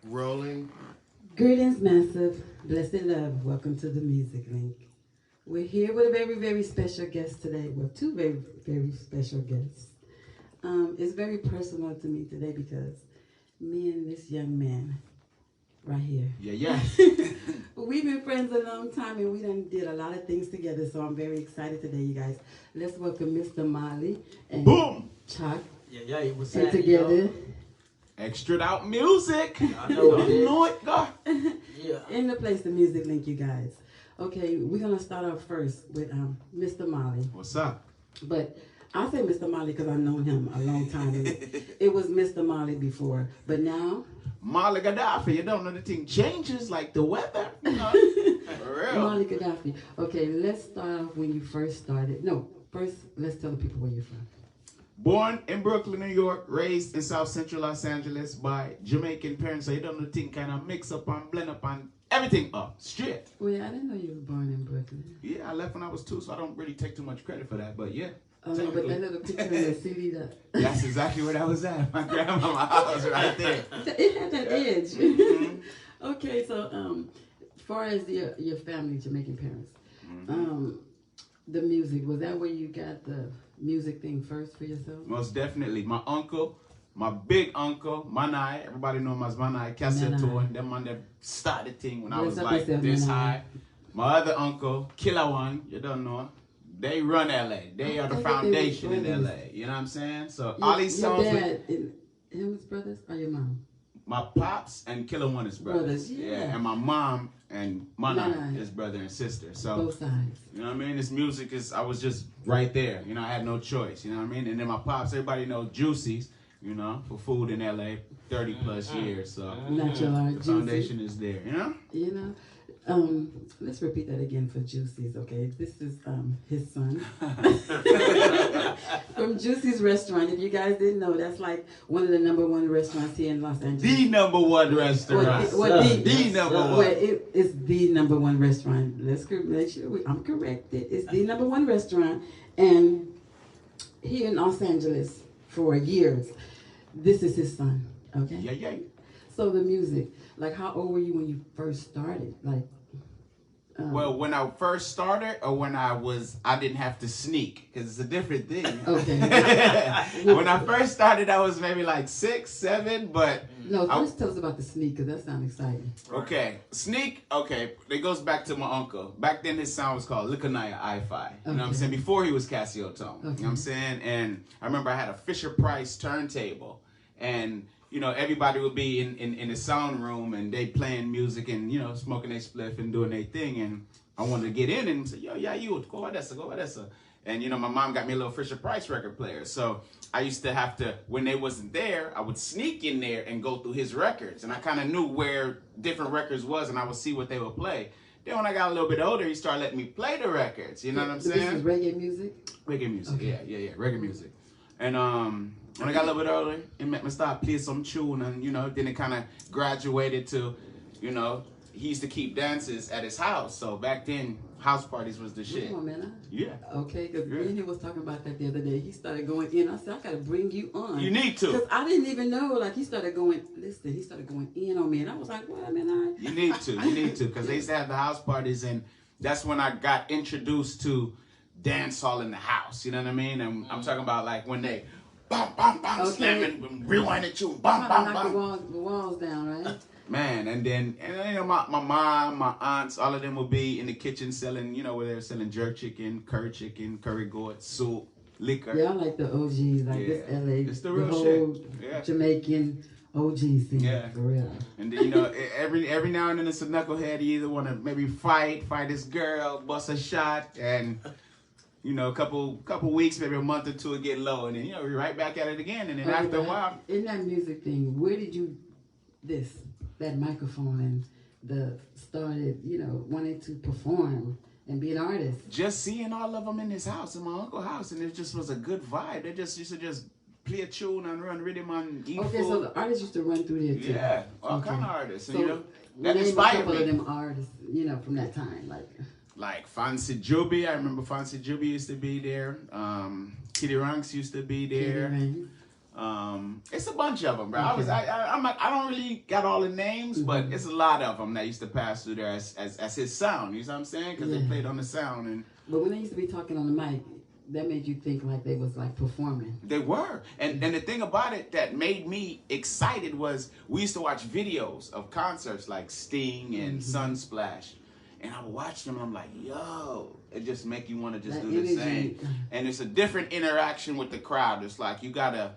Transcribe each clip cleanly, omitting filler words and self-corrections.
Rolling. Greetings, massive, blessed love. Welcome to the Music Link. We're here with a very, very special guest today. Well, two very, very special guests. It's very personal to me today because me and this young man right here. Yeah. We've been friends a long time and we done did a lot of things together. So I'm very excited today, you guys. Let's welcome Mr. Maaly and Boom. Chuck. Yeah, what's And that? together Xtra'd out music. I know it is. Know it, God. Yeah. in the place, the Music Link, you guys. Okay, we're gonna start off first with Mr. Maaly. What's up? But I say Mr. Maaly because I've known him a long time. And it was Mr. Maaly before, but now Maaly Gaddafi, you don't know the thing changes like the weather. You know? For real. Maaly Gaddafi. Okay, let's start off when you first started. No, first let's tell the people where you're from. Born in Brooklyn, New York, raised in South Central Los Angeles by Jamaican parents, so you don't know the thing kind of mix up and blend up and everything up straight. Wait, I didn't know you were born in Brooklyn. Yeah, I left when I was 2, so I don't really take too much credit for that, but yeah. Oh, no, but that little picture in the CD, That's exactly where that was at. My grandma's house right there. it had that edge. Mhm. Okay, so as far as your family, Jamaican parents, the music, was that where you got the music thing first for yourself? Most definitely. My uncle, my big uncle, Manai, everybody know him as Manai, cassette Manai. tour. Them man that started the thing when I Yes, was I like can say this Manai. high. My other uncle, Killer One, you don't know. They run LA. They are the I thought they were foundation in brothers. LA. You know what I'm saying? So Your, all these your songs with dad, and his brothers, or your mom? my pops and Killer One is brothers. Brothers, yeah. And my mom and Manai Manai. is brother and sister. So Both sides. you know what I mean? This music is, I was just right there. You know, I had no choice. You know what I mean? And then my pops, everybody know Juicy's, you know, for food in LA, 30 plus years. So Natural art, the juicy. foundation is there, you know? You know, let's repeat that again for Juicy's. Okay, this is his son from Juicy's restaurant. If you guys didn't know, that's like one of the #1 restaurants here in Los Angeles. The #1 restaurant. The number Well, one. it's the #1 restaurant. Let's make sure I'm corrected. It's the #1 restaurant, and here in Los Angeles for years. This is his son. Okay. Yeah. So the music, like, how old were you when you first started? Like, Well, when I first started, or when I didn't have to sneak, because it's a different thing. Okay. When I first started, I was maybe like 6, 7, but no, first tell us about the sneak, because that sounds exciting. okay, sneak. Okay, it goes back to my uncle. Back then, his sound was called Likanaya I-Fi. You know what I'm Okay. saying? Before he was Casio Tone. You know Okay. what I'm saying? And I remember I had a Fisher Price turntable, and you know, everybody would be in the sound room and they playing music and, you know, smoking their spliff and doing their thing. And I wanted to get in and say, yo, yeah, you go Odessa. And, you know, my mom got me a little Fisher Price record player. So I used to have to, when they wasn't there, I would sneak in there and go through his records. And I kind of knew where different records was and I would see what they would play. Then when I got a little bit older, he started letting me play the records. You know what I'm saying? This is reggae music? Reggae music, Okay. yeah, reggae music. And when I got a little bit older, it made me start playing some tune, and you know, then it kind of graduated to, you know, he used to keep dances at his house. So back then, house parties was the shit. Come on, man. Yeah. Okay, because Yeah. me and him was talking about that the other day. He started going in. I said, I got to bring you on. You need to. Because I didn't even know. Like, he started going in on me. And I was like, what, man? You need to, because they used to have the house parties, and that's when I got introduced to dance hall in the house. You know what I mean? And I'm talking about like when they bam, bam, bam, Okay. slamming, rewinding tune, bam, Trying bam, to knock bam. the walls down, right? Man, and then you know, my mom, my aunts, all of them would be in the kitchen selling, you know, where they're selling jerk chicken, curry goat, soup, liquor. Yeah, I like the OGs, like this Yeah. LA, It's the real whole shit. Yeah. Jamaican OG scene, Yeah. for real. And then, you know, every now and then it's a knucklehead. You either want to maybe fight this girl, bust a shot, and you know, a couple weeks, maybe a month or two, it get low, and then you know, we're right back at it again. And then Okay, after a but while, in that music thing, where did you that microphone and the started, you know, wanting to perform and be an artist? just seeing all of them in his house, in my uncle's house, and it just was a good vibe. They just used to just play a tune and run rhythm and eat Okay, food. so the artists used to run through there too. Yeah, all Okay. kind of artists. And, So you know, that name a inspired couple me. of them artists, you know, from that time, Like Fancy Juby, I remember Fancy Juby used to be there. Kitty Ranks used to be Kitty there. Ranks. It's a bunch of them, bro. Okay. I don't really got all the names, but it's a lot of them that used to pass through there as his sound. You know what I'm saying? Because they played on the sound, and But when they used to be talking on the mic, that made you think like they was like performing. they were. And the thing about it that made me excited was we used to watch videos of concerts like Sting and Sunsplash. And I would watch them and I'm like, yo, it just make you want to just That do the energy. same. And it's a different interaction with the crowd. It's like you have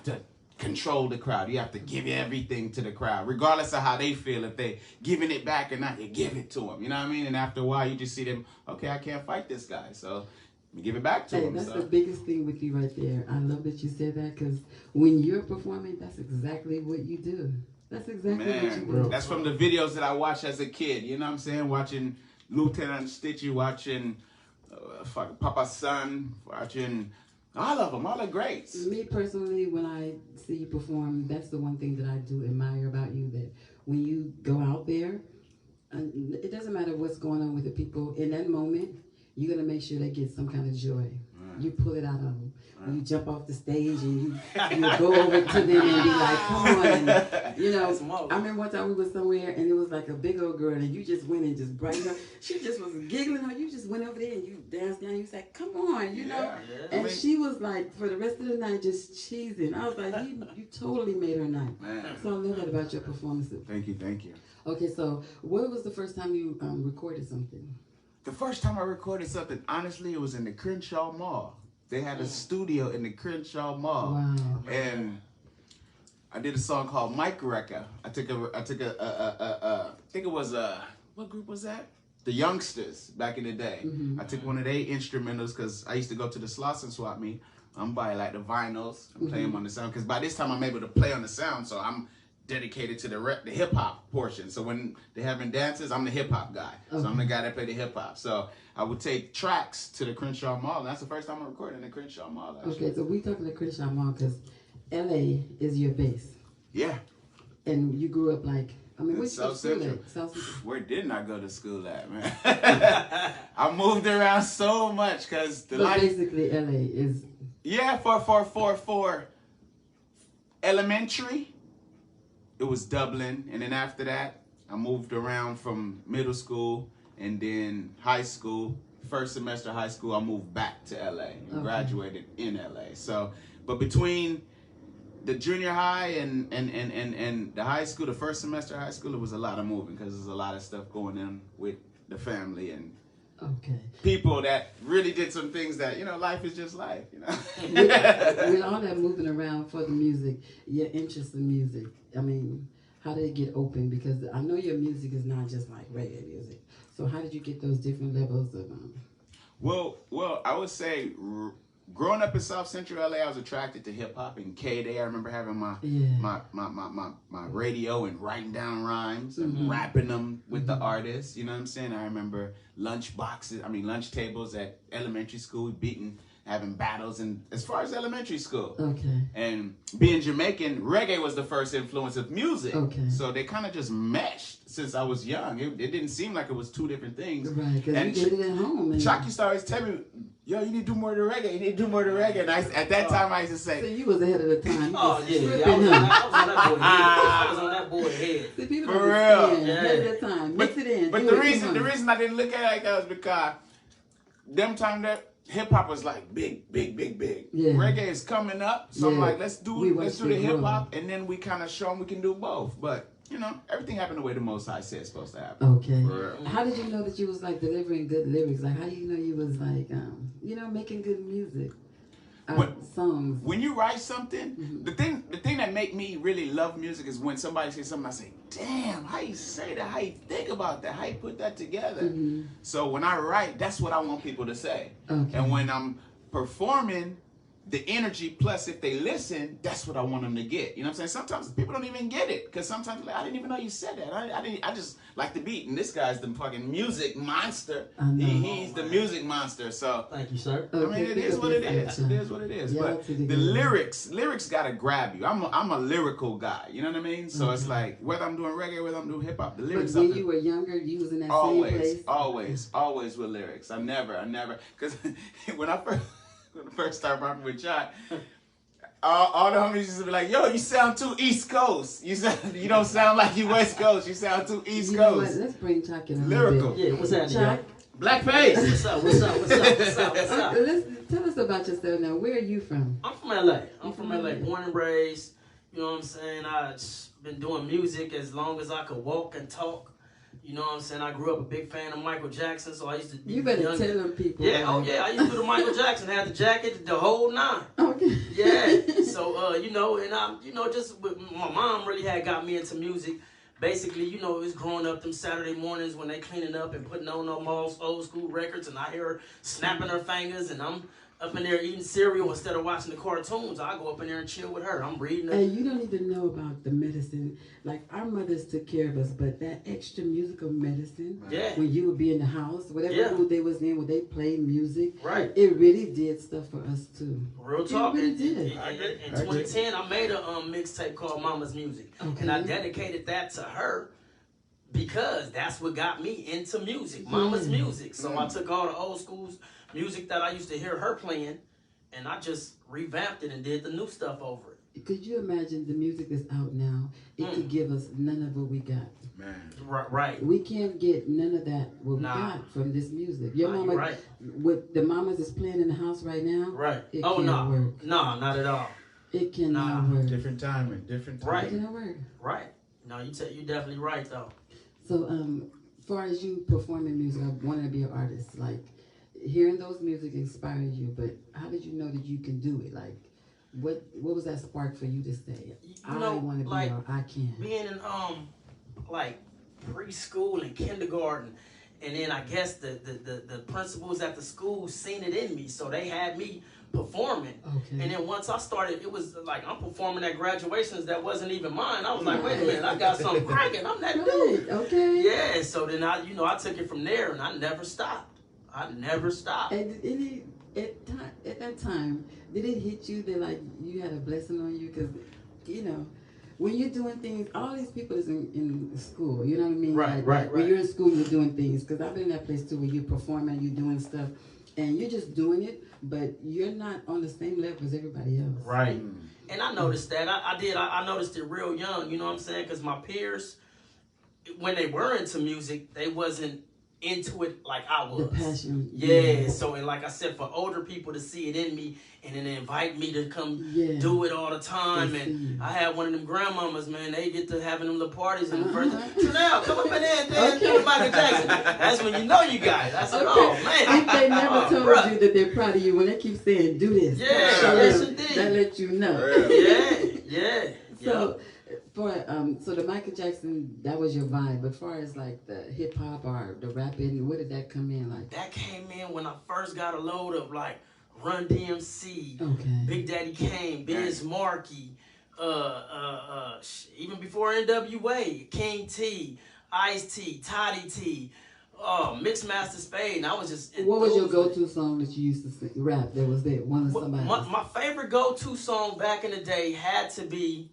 to control the crowd. You have to give everything to the crowd, regardless of how they feel. If they giving it back or not, you give it to them. You know what I mean? And after a while, you just see them, okay, I can't fight this guy, so let me give it back to him. That's So. the biggest thing with you right there. I love that you said that because when you're performing, that's exactly what you do. That's exactly what you do. That's from the videos that I watched as a kid. You know what I'm saying? Watching Lieutenant Stitchy, watching Papa Son, watching all of them, all the greats. Me personally, when I see you perform, that's the one thing that I do admire about you, that when you go out there, and it doesn't matter what's going on with the people, in that moment, you're going to make sure they get some kind of joy. You pull it out of them. When you jump off the stage and you go over to them and be like, come on. And, you know, I remember one time we were somewhere and it was like a big old girl and you just went and just brightened up. She just was giggling or you just went over there and you danced down. You said, come on, you know. Yeah. And she was like, for the rest of the night, just cheesing. I was like, you totally made her night. Man. So I love that about your performances. Thank you, thank you. Okay, so what was the first time you recorded something? The first time I recorded something, honestly, it was in the Crenshaw Mall. They had a studio in the Crenshaw Mall. Wow. And I did a song called Mike Wrecker. I think it was what group was that? The Youngsters back in the day. I took one of their instrumentals because I used to go to the Slauson Swap meet. I'm buying like the vinyls and play them on the sound because by this time I'm able to play on the sound, so I'm dedicated to the hip hop portion. So when they're having dances, I'm the hip hop guy. So I'm the guy that play the hip hop. So I would take tracks to the Crenshaw Mall, and that's the first time I recorded in the Crenshaw Mall. Actually. Okay, so we talking to Crenshaw Mall because LA is your base. Yeah. And you grew up like, I mean, where'd you go to South school Central. at? South Central. Where didn't I go to school at, man? I moved around so much because the So life. basically LA is... Yeah, for elementary, it was Dublin, and then after that, I moved around from middle school, and then high school. First semester of high school, I moved back to LA and graduated in LA. So, but between the junior high and the high school, the first semester of high school, it was a lot of moving because there's a lot of stuff going on with the family and people that really did some things that, you know, life is just life, you know. with all that moving around for the music, your interest in music, I mean, how did it get open? Because I know your music is not just like reggae music. So how did you get those different levels of... Well, I would say growing up in South Central LA, I was attracted to hip hop and K-Day. I remember having my radio and writing down rhymes and rapping them with the artists. You know what I'm saying? I remember lunch tables at elementary school, having battles, and as far as elementary school. Okay. And being Jamaican, reggae was the first influence of music. Okay. So they kind of just meshed since I was young. It didn't seem like it was two different things. Right, because you did it at home. And Chuck used to always tell me, yo, you need to do more of the reggae. You need to do more of the reggae. And at that time, I used to say... So you was ahead of the time. Oh, yeah. I was on that boy's head. See, people For don't real. understand. Ahead of the time. Mix it in. But Do the it, reason I didn't look at it like that was because them time that hip-hop was like big. Yeah. Reggae is coming up. So I'm Yeah. like, let's do the hip-hop. And then we kind of show them we can do both. But... you know, everything happened the way the Most High said it's supposed to happen. Okay. For real. How did you know that you was like delivering good lyrics? Like, how do you know you was like, making good music, songs? When you write something, the thing that make me really love music is when somebody says something, I say, damn, how you say that? How you think about that? How you put that together? So when I write, that's what I want people to say. Okay. And when I'm performing, the energy plus if they listen, that's what I want them to get. You know what I'm saying? Sometimes people don't even get it because sometimes like, I didn't even know you said that. I just like the beat, and this guy's the fucking music monster. He's the music monster. So thank you, sir. I mean, it is what it is. It is what it is. But the lyrics gotta grab you. I'm a lyrical guy. You know what I mean? So it's like whether I'm doing reggae, whether I'm doing hip hop, the lyrics. But when you were younger, you was in that same place. Always with lyrics. I never, because when I first started rapping with Chai, all the homies used to be like, "Yo, you sound too East Coast. You don't sound like you West Coast. You sound too East You know Coast." what? Let's bring Chuck in a Lyrical. little bit. Yeah, what's happening, Chuck, Blackface. What's up? What's up? What's up? What's up? What's up? tell us about yourself now. Where are you from? I'm from LA. I'm from LA, born and raised. You know what I'm saying? I've been doing music as long as I could walk and talk. You know what I'm saying? I grew up a big fan of Michael Jackson, so I used to be You better young. tell them people. Yeah, oh yeah, I used to do the Michael Jackson, had the jacket, the whole nine. Okay. Yeah, so, you know, and I, you know, just with my mom really had got me into music. Basically, you know, it was growing up them Saturday mornings when they cleaning up and putting on them old school records, and I hear her snapping her fingers, and I'm up in there eating cereal instead of watching the cartoons. I go up in there and chill with her. I'm reading it. Hey, you don't even know about the medicine. Like, our mothers took care of us, but that extra musical medicine, Yeah. when you would be in the house, whatever mood they was in, where they played music, Right. it really did stuff for us, too. Real talk. It really In did. 2010, I made a mixtape called Mama's Music. Okay. And I dedicated that to her because that's what got me into music, Mama's music. So I took all the old school music that I used to hear her playing, and I just revamped it and did the new stuff over it. Could you imagine the music that's out now? It could give us none of what we got. Man. Right. We can't get none of that what we Nah. got from this music. Your Nah, mama, you're right. what the mamas is playing in the house right now, Right. it Oh, can't no. work. No, not at all. It cannot Nah. work. Different timing. Different timing. Right. It cannot work. Right. No, you definitely right, though. So, as far as you performing music, I wanted to be an artist. Like, hearing those music inspired you, but how did you know that you can do it? Like, what was that spark for you to say, I want to be like, art, I can? Being in like preschool and kindergarten, and then I guess the principals at the school seen it in me, so they had me performing. Okay. And then once I started, it was like I'm performing at graduations that wasn't even mine. I was like, wait a minute, I got something cracking. I'm that dude. Okay. Yeah. So then I took it from there, and I never stopped. I never stopped. And at that time, did it hit you that like you had a blessing on you? Because, you know, when you're doing things, all these people is in school, you know what I mean? Right, Like, right. When you're in school, you're doing things. Because I've been in that place too where you're performing, you're doing stuff, and you're just doing it, but you're not on the same level as everybody else. Right. And I noticed that. I noticed it real young, you know what I'm saying? Because my peers, when they were into music, they wasn't into it like I was. The passion. Yeah. So, and like I said, for older people to see it in me and then invite me to come do it all the time. And I had one of them grandmamas, man, they get to having them little parties and the first Chanel, come up in there and dance with Michael Jackson. That's when you know you got it. I said, oh, man. If they never told you that they're proud of you, when they keep saying, do this. Yeah, yes, indeed. That lets you know. Yeah. So, so the Michael Jackson, that was your vibe. But as far as like the hip hop or the rapping, where did that come in? Like that came in when I first got a load of like Run DMC, okay. Big Daddy Kane, Biz Markie, even before NWA, King T, Ice T, Toddy T, Mixmaster Spade. And I was just. What was your go-to song that you used to sing, rap? That was there, one of somebody. My favorite go-to song back in the day had to be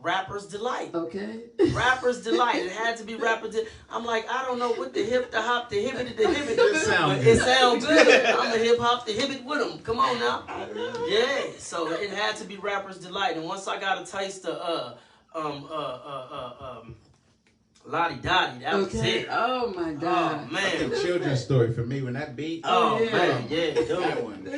Rapper's Delight. Okay. Rapper's Delight. It had to be Rapper's Delight. I'm like, I don't know what the hip, the hop, the hibbity, the hibbity. But it sounds good. I'm a hip hop, the hibbit with them. Come on now. Yeah. So it had to be Rapper's Delight. And once I got a taste of Lottie Dottie, that was it. Oh my God. Oh man. The children's story for me when that beat. Oh man, yeah, that one.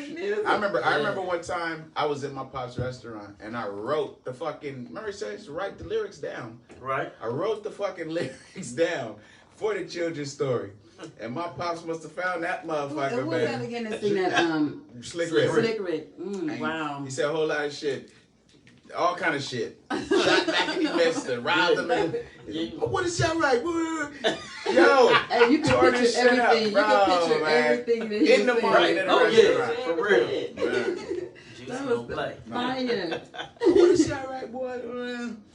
I remember one time I was in my pop's restaurant and I wrote the fucking. Remember he says write the lyrics down. Right. I wrote the fucking lyrics down for the children's story, and my pops must have found that motherfucker. Who was that again to sing that? Slick Rick. Slick Rick. Wow. He said a whole lot of shit. All kind of shit. Shot back and he missed it. Robbed him. What is y'all right? Yo. Hey, you can picture everything. You can picture everything that he in the morning at the restaurant. For real. That was fire. What is y'all right, boy?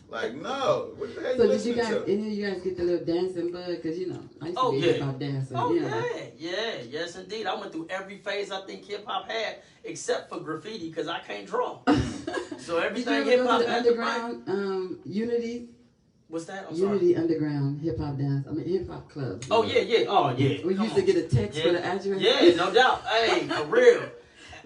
Like, no. What the hell So you did you listening guys, to? any of you guys get the little dancing bug? Because, you know, I used to be hip-hop dancing. Oh, you know. yeah. Yes, indeed. I went through every phase I think hip-hop had, except for graffiti, because I can't draw. So everything hip-hop had to underground Unity? What's that? I'm Unity sorry. Underground hip-hop dance. I mean, hip-hop clubs. Oh, yeah. Oh, yeah. We used to get a text for the address. Yeah, no doubt. Hey, for real.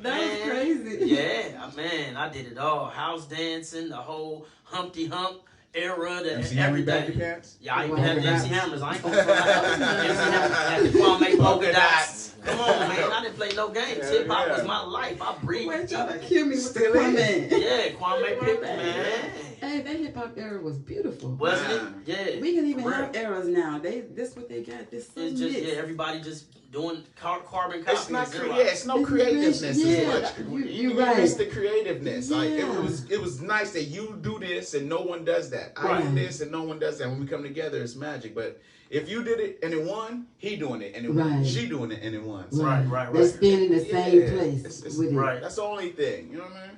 That was crazy. Yeah, man, I did it all. House dancing, the whole Humpty Hump era, MC Hammer baggy everything. pants? Yeah, I even had the MC Hammers. I ain't gonna front. MC Hammers had the Kwame polka dots. Come on, man. I didn't play no games. Hip hop was my life. I breathed. Wait, y'all to kill me with Still the is. Kwame. Yeah, Kwame Pippen, man. Hey, that hip hop era was beautiful. Wasn't it? Yeah. We can even For real. have eras now. This what they got. This so It's just, mixed. yeah, everybody just doing carbon It's copies. not Xerox. it's no creativeness Yeah, as much. you're right. Miss the creativeness. Like Yeah. it was nice that you do this and no one does that. I Right. do this and no one does that. When we come together, it's magic. But if you did it and it won, he doing it and it won. Right. She doing it and it won. So Right. They stand in the same Yeah. place It's- with it. Right. that's the only thing. You know what I mean?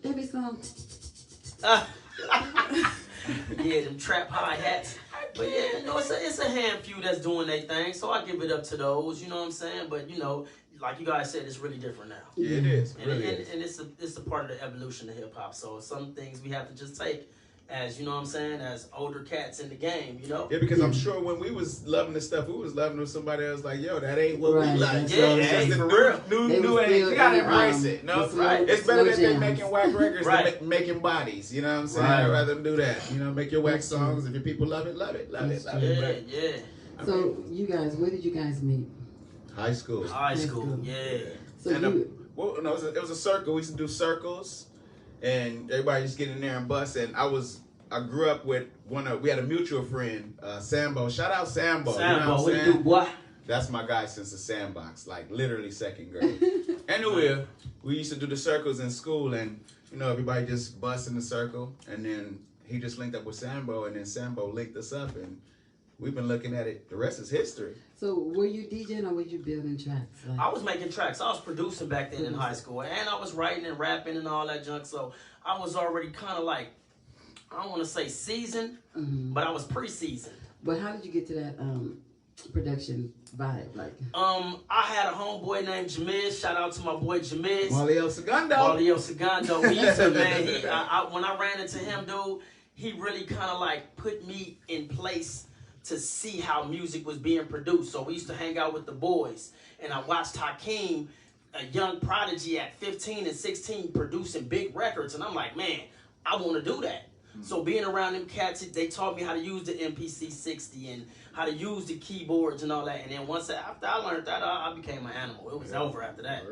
There be some. Yeah, them trap high hats. But yeah, you know, it's a handful that's doing their thing. So I give it up to those. You know what I'm saying? But you know, like you guys said, it's really different now. Yeah, it is. It And, really and, is. and it's a part of the evolution of hip hop. So some things we have to just take as, you know what I'm saying, as older cats in the game, you know? Yeah, because I'm sure when we was loving this stuff, we was loving with somebody else like, yo, that ain't what Right, we like. that's So right. it's just Yeah, a for new, real. new, They new was age. still You gotta in, embrace it. No, the slow- it's better slow that they jams. making whack records Right. than making bodies. You know what I'm saying? Right. I'd rather them do that. You know, make your wax songs. If your people love it, love it, love it, love Yeah, it. yeah. But, So you guys, where did you guys meet? high school. High school, school. yeah. So And you. well, no, it was a circle. We used to do circles, and everybody just get in there and bust. And I grew up with we had a mutual friend, Sambo. Shout out Sambo. You know Sambo, what I'm what you saying? do, boy? That's my guy since the sandbox, like literally second grade. Anyway, we used to do the circles in school, and you know everybody just bust in the circle, and then he just linked up with Sambo, and then Sambo linked us up, and we've been looking at it. The rest is history. So were you DJing or were you building tracks? Like, I was making tracks. I was producing back then in high school, and I was writing and rapping and all that junk. So I was already kind of like, I don't want to say seasoned, but I was pre-seasoned. But how did you get to that production vibe? Like, I had a homeboy named Jamiz. Shout out to my boy Jamiz. Molly El Segundo. Mario Segundo. We used to, man, when I ran into him, dude, he really kind of like put me in place to see how music was being produced. So we used to hang out with the boys, and I watched Hakeem, a young prodigy at 15 and 16, producing big records, and I'm like, man, I want to do that. So being around them cats, they taught me how to use the MPC 60 and how to use the keyboards and all that. And then after I learned that, I became an animal. It was over after that.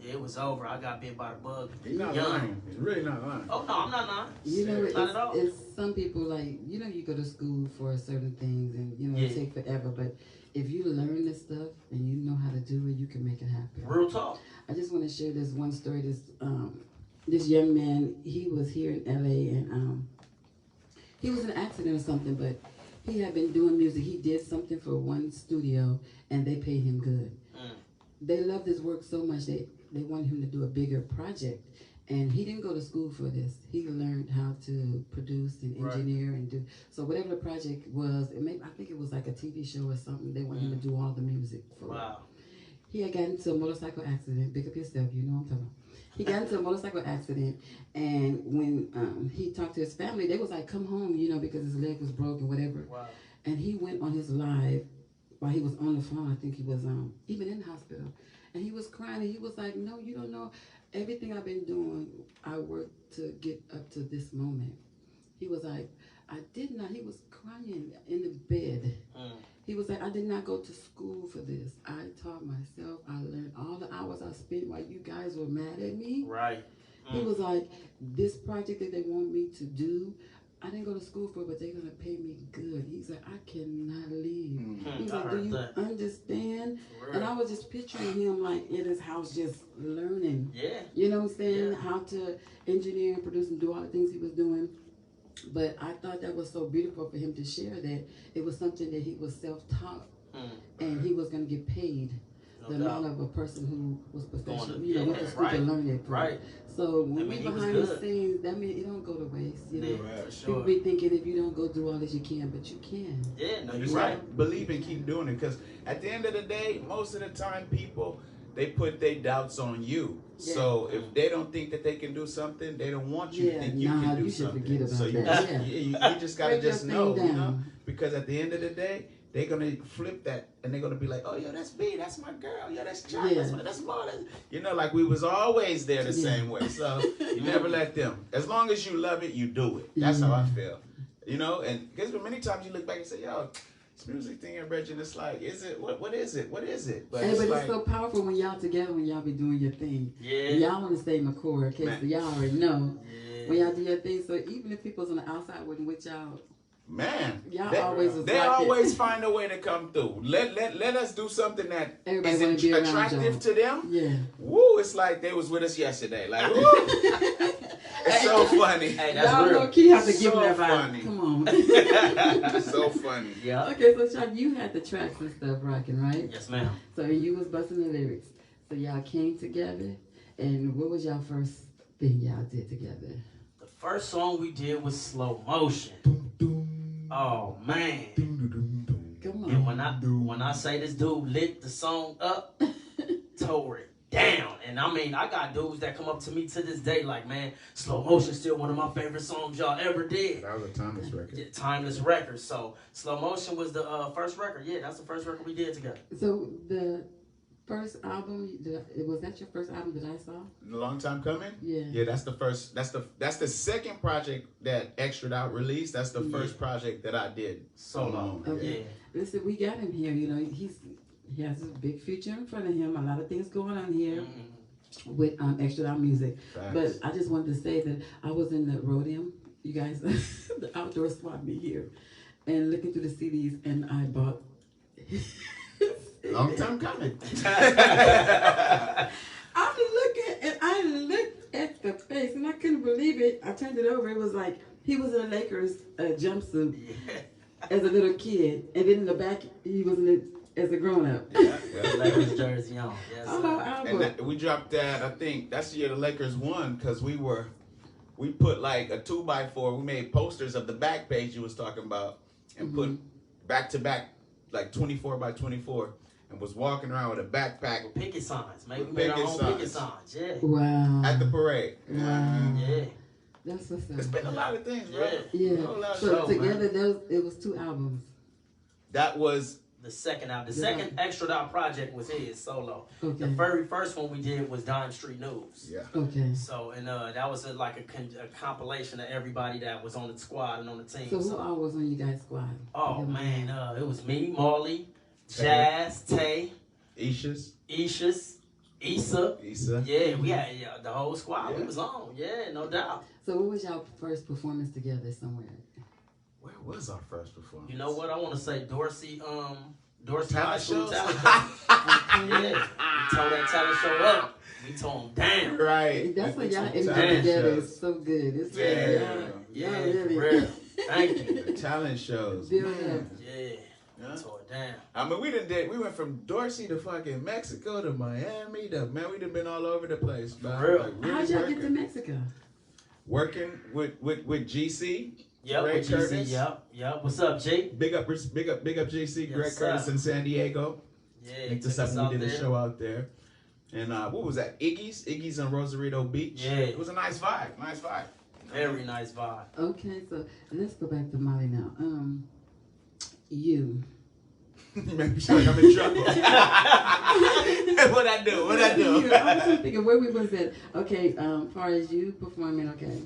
Yeah, it was over. I got bit by the bug. He's not young. lying. He's really not lying. Oh no, I'm not lying. you know, Not at all. it's some people like, you know, you go to school for certain things and, you know, Yeah. it take forever. But if you learn this stuff and you know how to do it, you can make it happen. Real talk. I just want to share this one story. This young man, he was here in LA and he was in an accident or something, but he had been doing music. He did something for one studio and they paid him good. They loved his work so much they wanted him to do a bigger project. And he didn't go to school for this. He learned how to produce and engineer and do. So whatever the project was, I think it was like a TV show or something. They wanted him to do all the music for it. He had gotten into a motorcycle accident. Big up yourself, you know what I'm talking about. He got into a motorcycle accident, and when he talked to his family, they was like, come home, you know, because his leg was broken, whatever. And he went on his live while he was on the phone. I think he was even in the hospital. And he was crying, and he was like, no, you don't know. Everything I've been doing, I worked to get up to this moment. He was like, I did not. He was crying in the bed. He was like, I did not go to school for this. I taught myself. I learned all the hours I spent while you guys were mad at me. He was like, this project that they want me to do, I didn't go to school for it, but they're going to pay me good. He's like, I cannot leave. He's like, do you understand? And I was just picturing him like in his house just learning. You know what I'm saying? How to engineer and produce and do all the things he was doing. But I thought that was so beautiful for him to share that it was something that he was self-taught and he was going to get paid the amount of a person who was professional, you know, went to school to learn it. So when we behind the scenes, that means it don't go to waste, you know. People be thinking if you don't go do all this, you can, but you can. You just gotta believe and keep doing it, because at the end of the day, most of the time people, they put their doubts on you. So if they don't think that they can do something, they don't want you to think you can do something. So you just gotta just know, you know, because at the end of the day, they're gonna flip that and they're gonna be like, oh, yo, that's me, that's my girl, yo, that's Chuck, Yeah. that's Mo, you know, like we was always there the same way. So you never let them. As long as you love it, you do it. That's how I feel. You know, and because many times you look back and say, yo, this music thing at Reggie, it's like, is it, what is it? What is it? But, But like, it's so powerful when y'all together, when y'all be doing your thing. Yeah. Y'all on the same accord, okay? So y'all already know Yeah. when y'all do your thing. So even if people's on the outside wasn't with y'all, man, y'all always was they like always it. find a way to come through. Let us do something that Everybody wanna is be around attractive y'all. to them. Yeah. Woo, it's like they was with us yesterday. Like, woo. It's so funny. Hey, that's Y'all real. low key have to give So them that vibe. funny. Come on. It's so funny. Yeah. Okay, so Chuck, you had the tracks and stuff rocking, right? Yes, ma'am. So you was busting the lyrics. So y'all came together, and what was y'all first thing y'all did together? The first song we did was Slow Motion. Oh man. Come on. And when I say this dude lit the song up, tore it down. And I mean, I got dudes that come up to me to this day like, man, Slow Motion still one of my favorite songs y'all ever did. That was a timeless record. Yeah, timeless record. So Slow Motion was the first record. Yeah, that's the first record we did together. So the first album, was that your first album that I saw? A long time coming. Yeah. Yeah, that's the first. That's the second project that xtra'd released. That's the first project that I did Solo. Okay. Yeah. Listen, we got him here. You know, he has a big future in front of him. A lot of things going on here with xtra'd music. Facts. But I just wanted to say that I was in the Rhodium, you guys, the outdoor swap meet here, and looking through the CDs, and I bought. Long time coming. I'm looking, and I looked at the face, and I couldn't believe it. I turned it over. It was like he was in a Lakers jumpsuit as a little kid, and then in the back he was in it as a grown up. Yeah. Lakers jersey on. Yes, Oh, sir. Albert. And we dropped that. I think that's the year the Lakers won because we put like a 2x4. We made posters of the back page you was talking about and put back to back like 24 by 24. And was walking around with a backpack With picket signs. Maybe With we made our picket own signs. picket signs. Yeah. Wow. at the parade. Wow. Yeah. That's what's It's up. been a lot of things, bro. Yeah. A whole lot of So shows, together, man. it was 2 albums. That was The second album. The Yeah. second xtra'd project was his solo. Okay. The very first one we did was Dime Street News. yeah. Okay. So, and that was like a compilation of everybody that was on the squad and on the team. So who all was on you guys' squad? Oh man, it was me, Marley, Jazz, Tay, Ishas, Ishas, Issa. Issa. Yeah, we had the whole squad. Yeah. We was on. Yeah, no doubt. So what was y'all first performance together somewhere? Where was our first performance? You know what? I want to say Dorsey Talent High School shows? Talent Show. Yeah, we tore that talent show up. We tore them down. Right. That's what y'all Talent ended together. shows. It's so good. It's Yeah. Yeah, y'all for really. real. Thank you. The talent shows. Build man. up. Yeah, Yeah. tore it down. I mean, we went from Dorsey to fucking Mexico to Miami to, man, we done been all over the place, man. For real. Like, really How'd y'all working. get to Mexico? Working with GC. Yep, Greg with GC. Curtis. Yep. What's up, Jake? Big up GC, Yes, Greg sir. Curtis in San Diego. Yeah, Linked us up when we did a show out there. And what was that? Iggy's in Rosarito Beach. Yeah. It was a nice vibe. Very nice vibe. Okay, so let's go back to Molly now. You. You make me sound like I'm in trouble. What I do? You, I was just thinking where we was at. Okay, far as you performing, okay.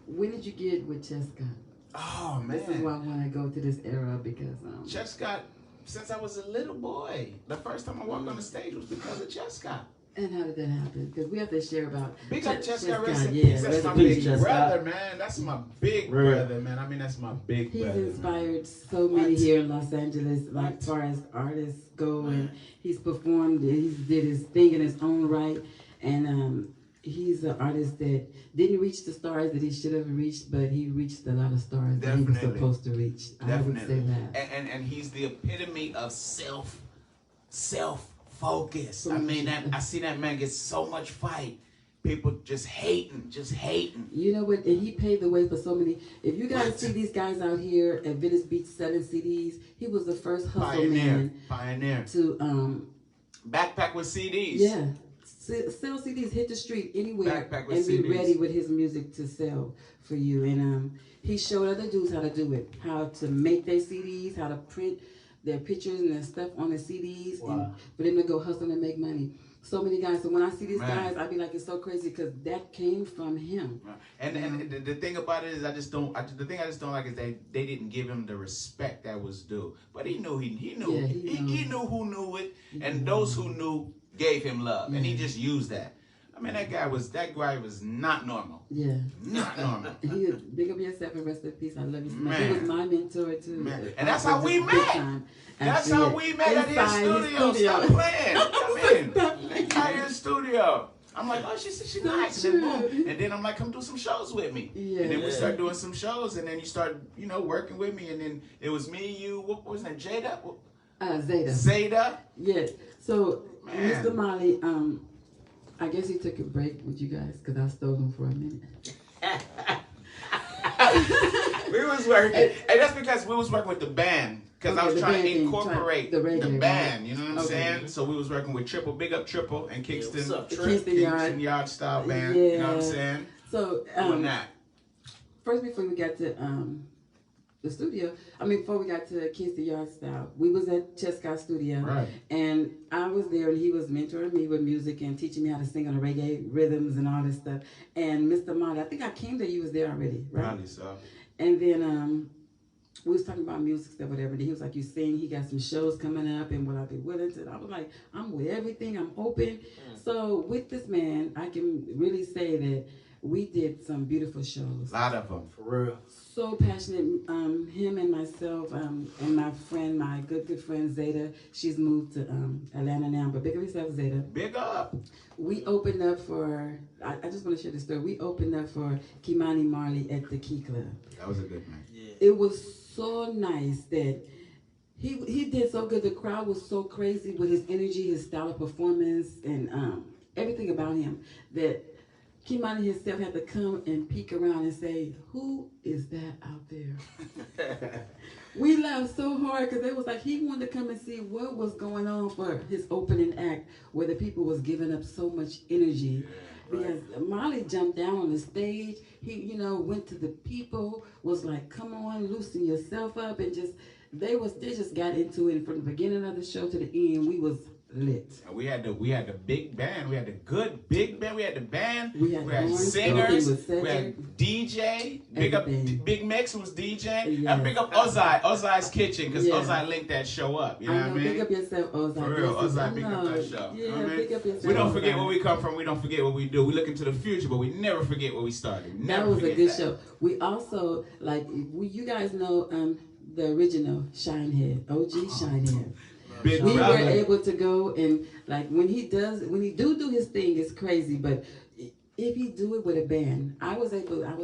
When did you get with Cheska? Oh, man. This is why I want to go to this era because Chef Scott, since I was a little boy, the first time I walked on the stage was because of Chef Scott. and how did that happen? Because we have to share about Big up Chef Scott, rest in yeah, peace. That's rest my in peace, big Chef brother, Scott. man. That's my big Real. brother, man. I mean, that's my big He's brother. inspired so many What? here in Los Angeles, like What? as far as artists go, and he's performed, he did his thing in his own right, and he's an artist that didn't reach the stars that he should have reached, but he reached a lot of stars that he was Definitely. supposed to reach. I would say Definitely. that. And he's the epitome of self-focus. I mean, I see that man get so much fight. People just hating. You know what? And he paved the way for so many. If you guys What? see these guys out here at Venice Beach selling CDs, he was the first hustle Pioneer. man to Backpack with CDs. yeah. Sell CDs, hit the street anywhere, Backpack with and be CDs. ready with his music to sell for you. And he showed other dudes how to do it, how to make their CDs, how to print their pictures and their stuff on the CDs, Wow. and for them to go hustle and make money. So many guys. So when I see these Man. guys, I be like, it's so crazy because that came from him. And the thing about it is, I just don't like is they didn't give him the respect that was due. But he knew he knew Yeah, he knew who knew it, and those who knew gave him love, and he just used that. I mean, that guy was not normal. Yeah. Not normal. He big up yourself and rest in peace. I love you so much. Man. He was my mentor too. Man. And that's how we Big met. time. That's Actually, how we met at his inside studio. Stop playing. Come in. Stop At his studio. I'm like, oh, she's nice. And then boom. And then I'm like, come do some shows with me. Yeah. And then we start doing some shows, and then you start, working with me. And then it was me, you, what was that, Jada? Zeta. Zeta. Yes. So, Man. Mr. Maaly, I guess he took a break with you guys because I stole him for a minute. We was working, and that's because we was working with the band. Because I was trying to incorporate the reggae, band, right? you know what I'm saying? So we was working with Triple, big up Triple, and Kingston, what's up, Trip? Kingston Yard style band, you know what I'm saying? So, Doing that. first before we got to the studio, before we got to Kingston Yard style, we was at Chescott Studio. Right. And I was there, and he was mentoring me with music and teaching me how to sing on the reggae rhythms and all this stuff. And Mr. Maaly, I think I came there, you was there already, right? Probably so. And then we was talking about music stuff, whatever. And he was like, you sing, he got some shows coming up, and will I be willing to? I was like, I'm with everything, I'm open. So with this man, I can really say that we did some beautiful shows. A lot of them. For real. So passionate, him and myself, and my friend, my good friend Zeta, she's moved to Atlanta now, but big up yourself, Zeta. Big up. We opened up for, I just want to share this story. We opened up for Kimani Marley at the Key Club. That was a good night. Yeah. It was so nice that he did so good. The crowd was so crazy with his energy, his style of performance, and everything about him that Kimani himself had to come and peek around and say, who is that out there? We laughed so hard because it was like he wanted to come and see what was going on for his opening act where the people was giving up so much energy. Because Molly jumped down on the stage, he, went to the people, was like, come on, loosen yourself up, and they just got into it. And from the beginning of the show to the end, we was lit. And we had the big band. We had the good big band. We had the band. We had singers. was We had DJ. Big up Big Mix was DJing. Yes. And big up Ozai's Kitchen because Ozai linked that show up. You know what I mean? Big up yourself, Ozai. For real, Ozai, big up that show. Yeah, You know what I mean? big up yourself. We don't forget Ozai. where we come from. We don't forget what we do. We look into the future, but we never forget where we started. That Never was a forget good that. show. We also, you guys know the original Shinehead, OG Shinehead. Big We brother. were able to go and when he do his thing, it's crazy. But if he do it with a band, I was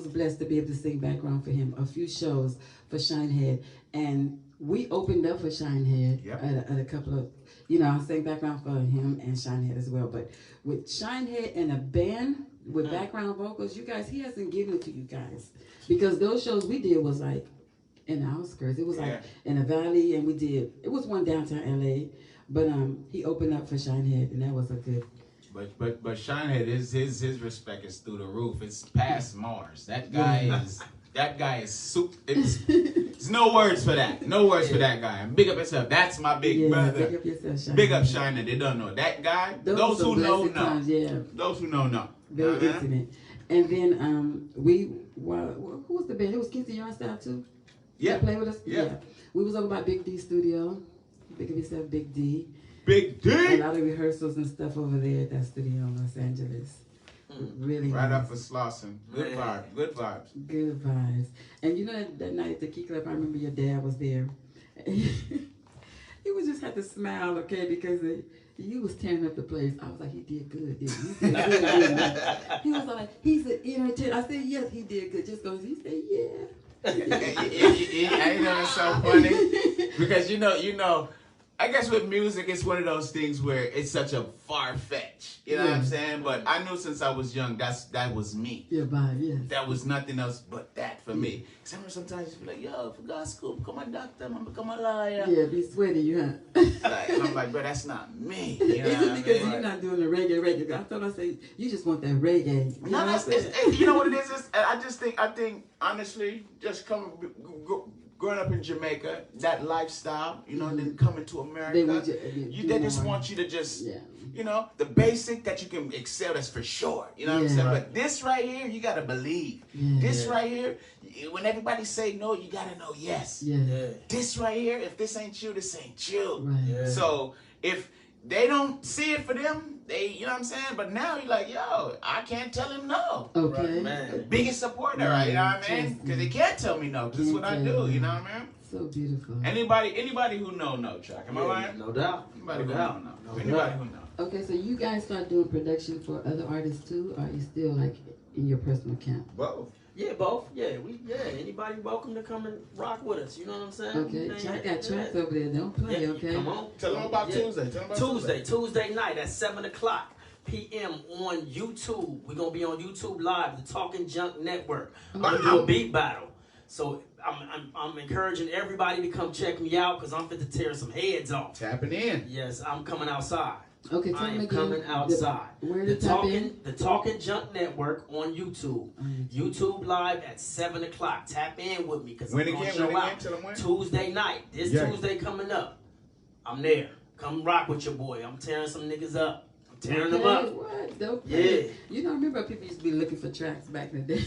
blessed to be able to sing background for him a few shows for Shinehead, and we opened up for Shinehead at a couple of, I sang background for him and Shinehead as well. But with Shinehead and a band with background vocals, you guys, he hasn't given it to you guys because those shows we did was like in the outskirts. It was like in the valley, and it was one downtown LA, but he opened up for Shinehead, and that was a good. But Shinehead, his respect is through the roof. It's past Mars. That guy is super. It's no words for that. No words for that guy. And big up yourself. That's my big brother. Big up yourself, Shinehead. Big up Shinehead. They don't know that guy. Those who know know. Times, yeah. Those who know. Very intimate. And then who was the band? It was Kingston Yard Style too. Yeah. Play with us. Yeah. We was over by Big D Studio. Big up yourself, Big D. Big D. A lot of rehearsals and stuff over there at that studio in Los Angeles. Really Right nice. up for Slauson. Good vibe. Good vibes. Good vibes. And that night at the Key Club, I remember your dad was there. He was just had to smile, okay, because you was tearing up the place. I was like, he did good, didn't he? He did good, didn't he? He was like, he's an entertainer. I said, yes, he did good. Just goes, he said, yeah. I know it's so funny because you know, I guess with music it's one of those things where it's such a far fetch. You know what I'm saying? But I knew since I was young that was me. Your vibe, yes. That was nothing else but that for me. Because I remember sometimes you be like, yo, for God's school, become a doctor, I'm gonna become a lawyer. Yeah, be sweaty, you huh? And I'm like, bro, that's not me. You know Is what it I because mean? you're not doing the reggae? I thought I said you just want that reggae. You know No, what I'm saying? you know what it is? I think honestly, just growing up in Jamaica, that lifestyle, you know, and then coming to America, they just want you to just, you know, the basic that you can excel, that's for sure. You know what I'm saying? But this right here, you got to believe. This right here, when everybody say no, you got to know yes. This right here, if this ain't you, this ain't you. So if they don't see it for them, they, you know what I'm saying? But now you're like, yo, I can't tell him no. Okay. Man. Biggest supporter, right? You know what I mean? Because they can't tell me no. This is what I do. You know what I mean? So beautiful. Anybody who know Chuck. Am I right? No doubt. Anybody who know. Anybody who know. Okay, so you guys start doing production for other artists too, or are you still like in your personal camp? Both. Yeah, both. Anybody welcome to come and rock with us. You know what I'm saying? Okay, I got tracks over there. Don't play, okay? Come on. Tell them about Tuesday. Tell them about Tuesday night at 7:00 p.m. on YouTube. We're gonna be on YouTube Live, the Talking Junk Network. We're gonna do a beat battle. So I'm encouraging everybody to come check me out because I'm fit to tear some heads off. Tapping in. Yes, I'm coming outside. Okay, tell I me am again. coming outside. Where to tap in? The Talking Junk Network on YouTube. YouTube Live at 7:00. Tap in with me because I'm going to show out Tuesday night. This Tuesday coming up. I'm there. Come rock with your boy. I'm tearing some niggas up. I'm tearing them up. What? Don't play. You know, I remember people used to be looking for tracks back in the day.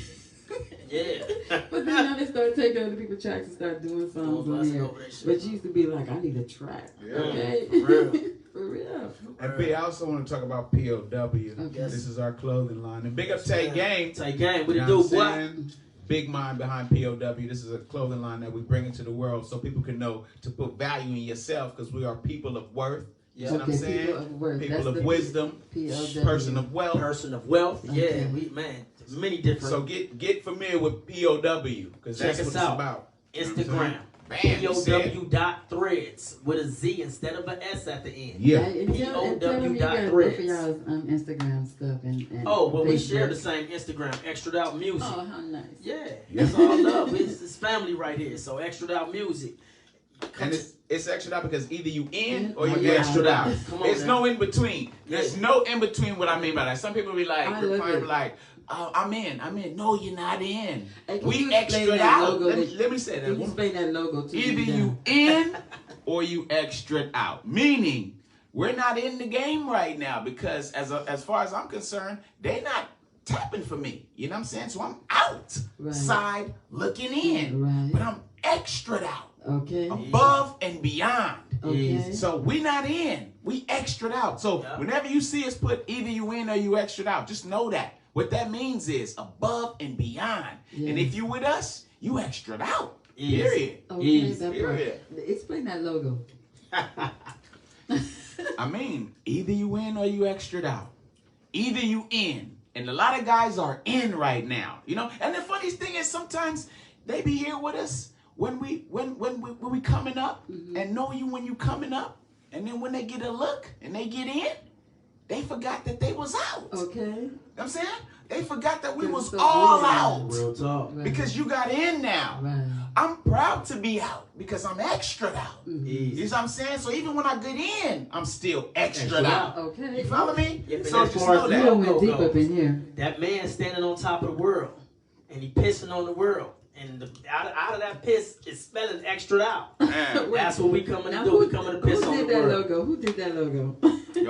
But then now they start taking other people's tracks and start doing songs on there. But you used to be like, I need a track. Okay? For real. For real. And B, I also want to talk about POW. Okay. This is our clothing line. And big up Tay Game. Tay Game, what it do, boy? Big mind behind POW. This is a clothing line that we bring into the world so people can know to put value in yourself because we are people of worth. You know what I'm saying? People of wisdom. Person of wealth. Person of wealth. Yeah, many different. So get familiar with POW because that's what it's about. Instagram. POW.threads with a Z instead of an S at the end. Yeah. POW.threads. Both of y'all's Instagram stuff and we share the same Instagram, xtra'd music. Oh, how nice. Yeah, that's all love. It's family right here. So xtra'd music. And it's xtra'd because either you in or you xtra'd out. There's no in between. There's no in between. What I mean by that. Some people be like, I'm in. No, you're not in. We xtra'd out. Let me say that. You explain that logo too. Either you in or you xtra'd out. Meaning, we're not in the game right now because as far as I'm concerned, they not tapping for me. You know what I'm saying? So I'm outside looking in. But I'm xtra'd out. Okay. Above and beyond. Okay. So we not in. We xtra'd out. So whenever you see us put either you in or you xtra'd out, just know that. What that means is above and beyond. And if you with us, you xtra'd out. Period. Okay, period. Explain that logo. I mean, either you in or you xtra'd out. Either you in. And a lot of guys are in right now. You know? And the funniest thing is sometimes they be here with us when we coming up and know you when you coming up. And then when they get a look and they get in, they forgot that they was out. Okay. You know what I'm saying? They forgot that we was all out. Real talk. Because you got in now. Right. I'm proud to be out because I'm xtra'd out. You know what I'm saying? So even when I get in, I'm still xtra'd out. Okay. You follow me? Yeah, so just know that. You went deep up in here. That man standing on top of the world and he pissing on the world. And out of that piss is spelling xtra'd out. That's what we coming to do. We coming to piss on the world. Who did that logo?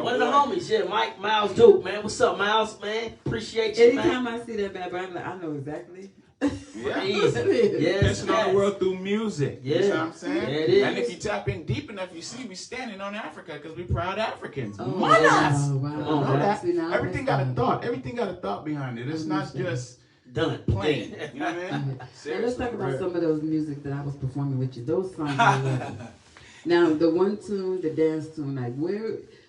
One of the homies, Mike Miles Duke, man. What's up, Miles, man? Appreciate you, Anytime I see that bad boy, I'm like, I know exactly. Easy. Pissing on the world through music. Yeah. You know what I'm saying? Yeah, it is. And if you tap in deep enough, you see we standing on Africa because we proud Africans. Oh, Manas! Wow. Everything got a thought. Everything got a thought behind it. It's not just done plain. You know what I mean? Now let's talk about some of those music that I was performing with you. Those songs I love. Now the one tune, the dance tune, like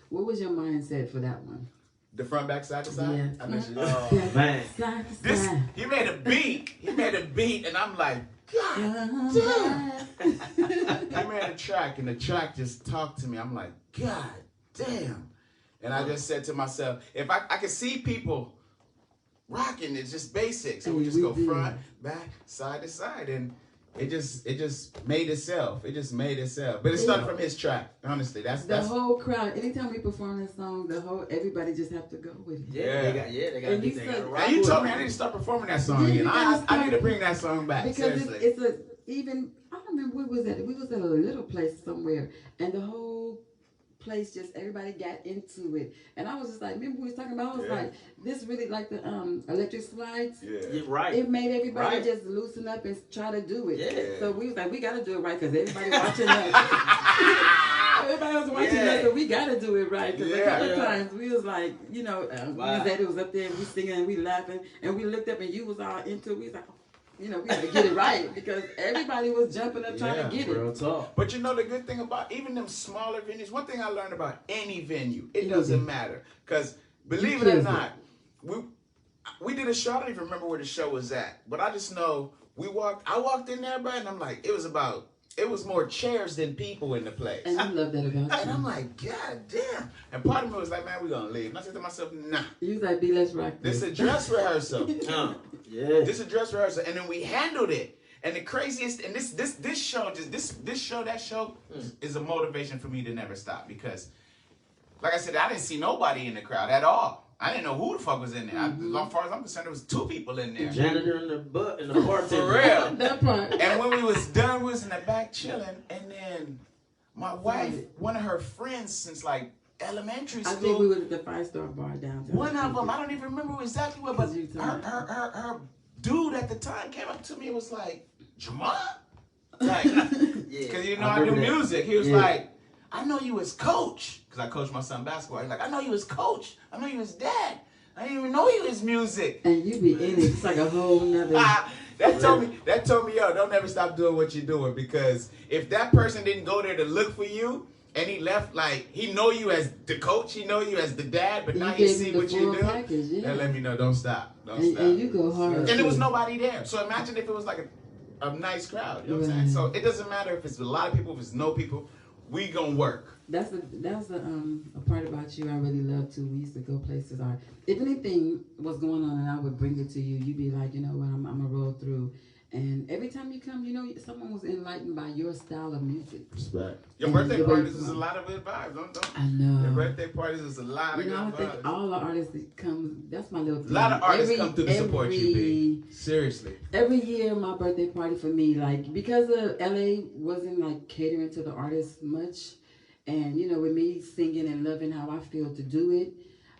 what was your mindset for that one? The front, back, side to side? Yeah. I mentioned man. Side to side. He made a beat. And I'm like, God damn. He made a track and the track just talked to me. I'm like, God damn. And I just said to myself, if I could see people rocking, it's just basic. So we just go front, back, side to side, and it just made itself. It just made itself. But it started from his track. Honestly, that's the whole crowd. Anytime we perform this song, everybody just have to go with it. They got and you told me I need to start performing that song again. I need to bring that song back. Because seriously. it's even. I don't remember where we was at. We was at a little place somewhere, and the whole place just everybody got into it, and I was just like, remember we was talking about? I was like, this really like the electric slides. Yeah, right. It made everybody just loosen up and try to do it. Yeah. So we was like, we got to do it right because everybody watching us. Everybody was watching us, so we got to do it right. Because a couple of times we was like, you know, we was up there, and we singing and we laughing, and we looked up and you was all into it. We was like, you know, we got to get it right because everybody was jumping up trying to get it. Real talk. But you know the good thing about even them smaller venues, one thing I learned about any venue, it doesn't matter. Because believe it or not, we did a show, I don't even remember where the show was at, but I just know I walked in there, bro, and I'm like, it was more chairs than people in the place. And I love that about you. And I'm like, God damn. And part of me was like, man, we're going to leave. And I said to myself, nah. You was like, let's rock this. This is a dress rehearsal. Yeah. This is a dress rehearsal. And then we handled it. And the craziest, and this show is a motivation for me to never stop. Because, like I said, I didn't see nobody in the crowd at all. I didn't know who the fuck was in there. As far as I'm concerned, there was 2 people in there. The janitor and the bartender. For real. That part. And when we was done, we was in the back chilling. And then my wife, one of her friends since like elementary school. I think we was at the 5-star bar downtown. One of them, I don't even remember exactly what, but her dude at the time came up to me and was like, Jamal? Like, because you know I do music. He was like, I know you as coach. Because I coach my son basketball. He's like, I know you as coach. I know you as dad. I didn't even know you as music. And you be in it. It's like a whole nother. That told me, yo, don't ever stop doing what you're doing. Because if that person didn't go there to look for you, and he left, like, he know you as the coach, he know you as the dad, but now he see what you do. That let me know, don't stop. Don't stop. And you go hard. And there was nobody there. So imagine if it was like a nice crowd. You know what I'm saying? So it doesn't matter if it's a lot of people, if it's no people, we gonna work. That's a part about you I really love too. We used to go places. Or if anything was going on and I would bring it to you, you'd be like, you know what, I'm gonna roll through. And every time you come, you know, someone was enlightened by your style of music. Respect. Your birthday parties is a lot of good vibes. Don't. I know. Your birthday parties is a lot of good vibes. I don't think all the artists that come, that's my little thing. A lot of artists come through to support you, B. Seriously. Every year, my birthday party for me, like, because of LA wasn't like catering to the artists much. And, you know, with me singing and loving how I feel to do it,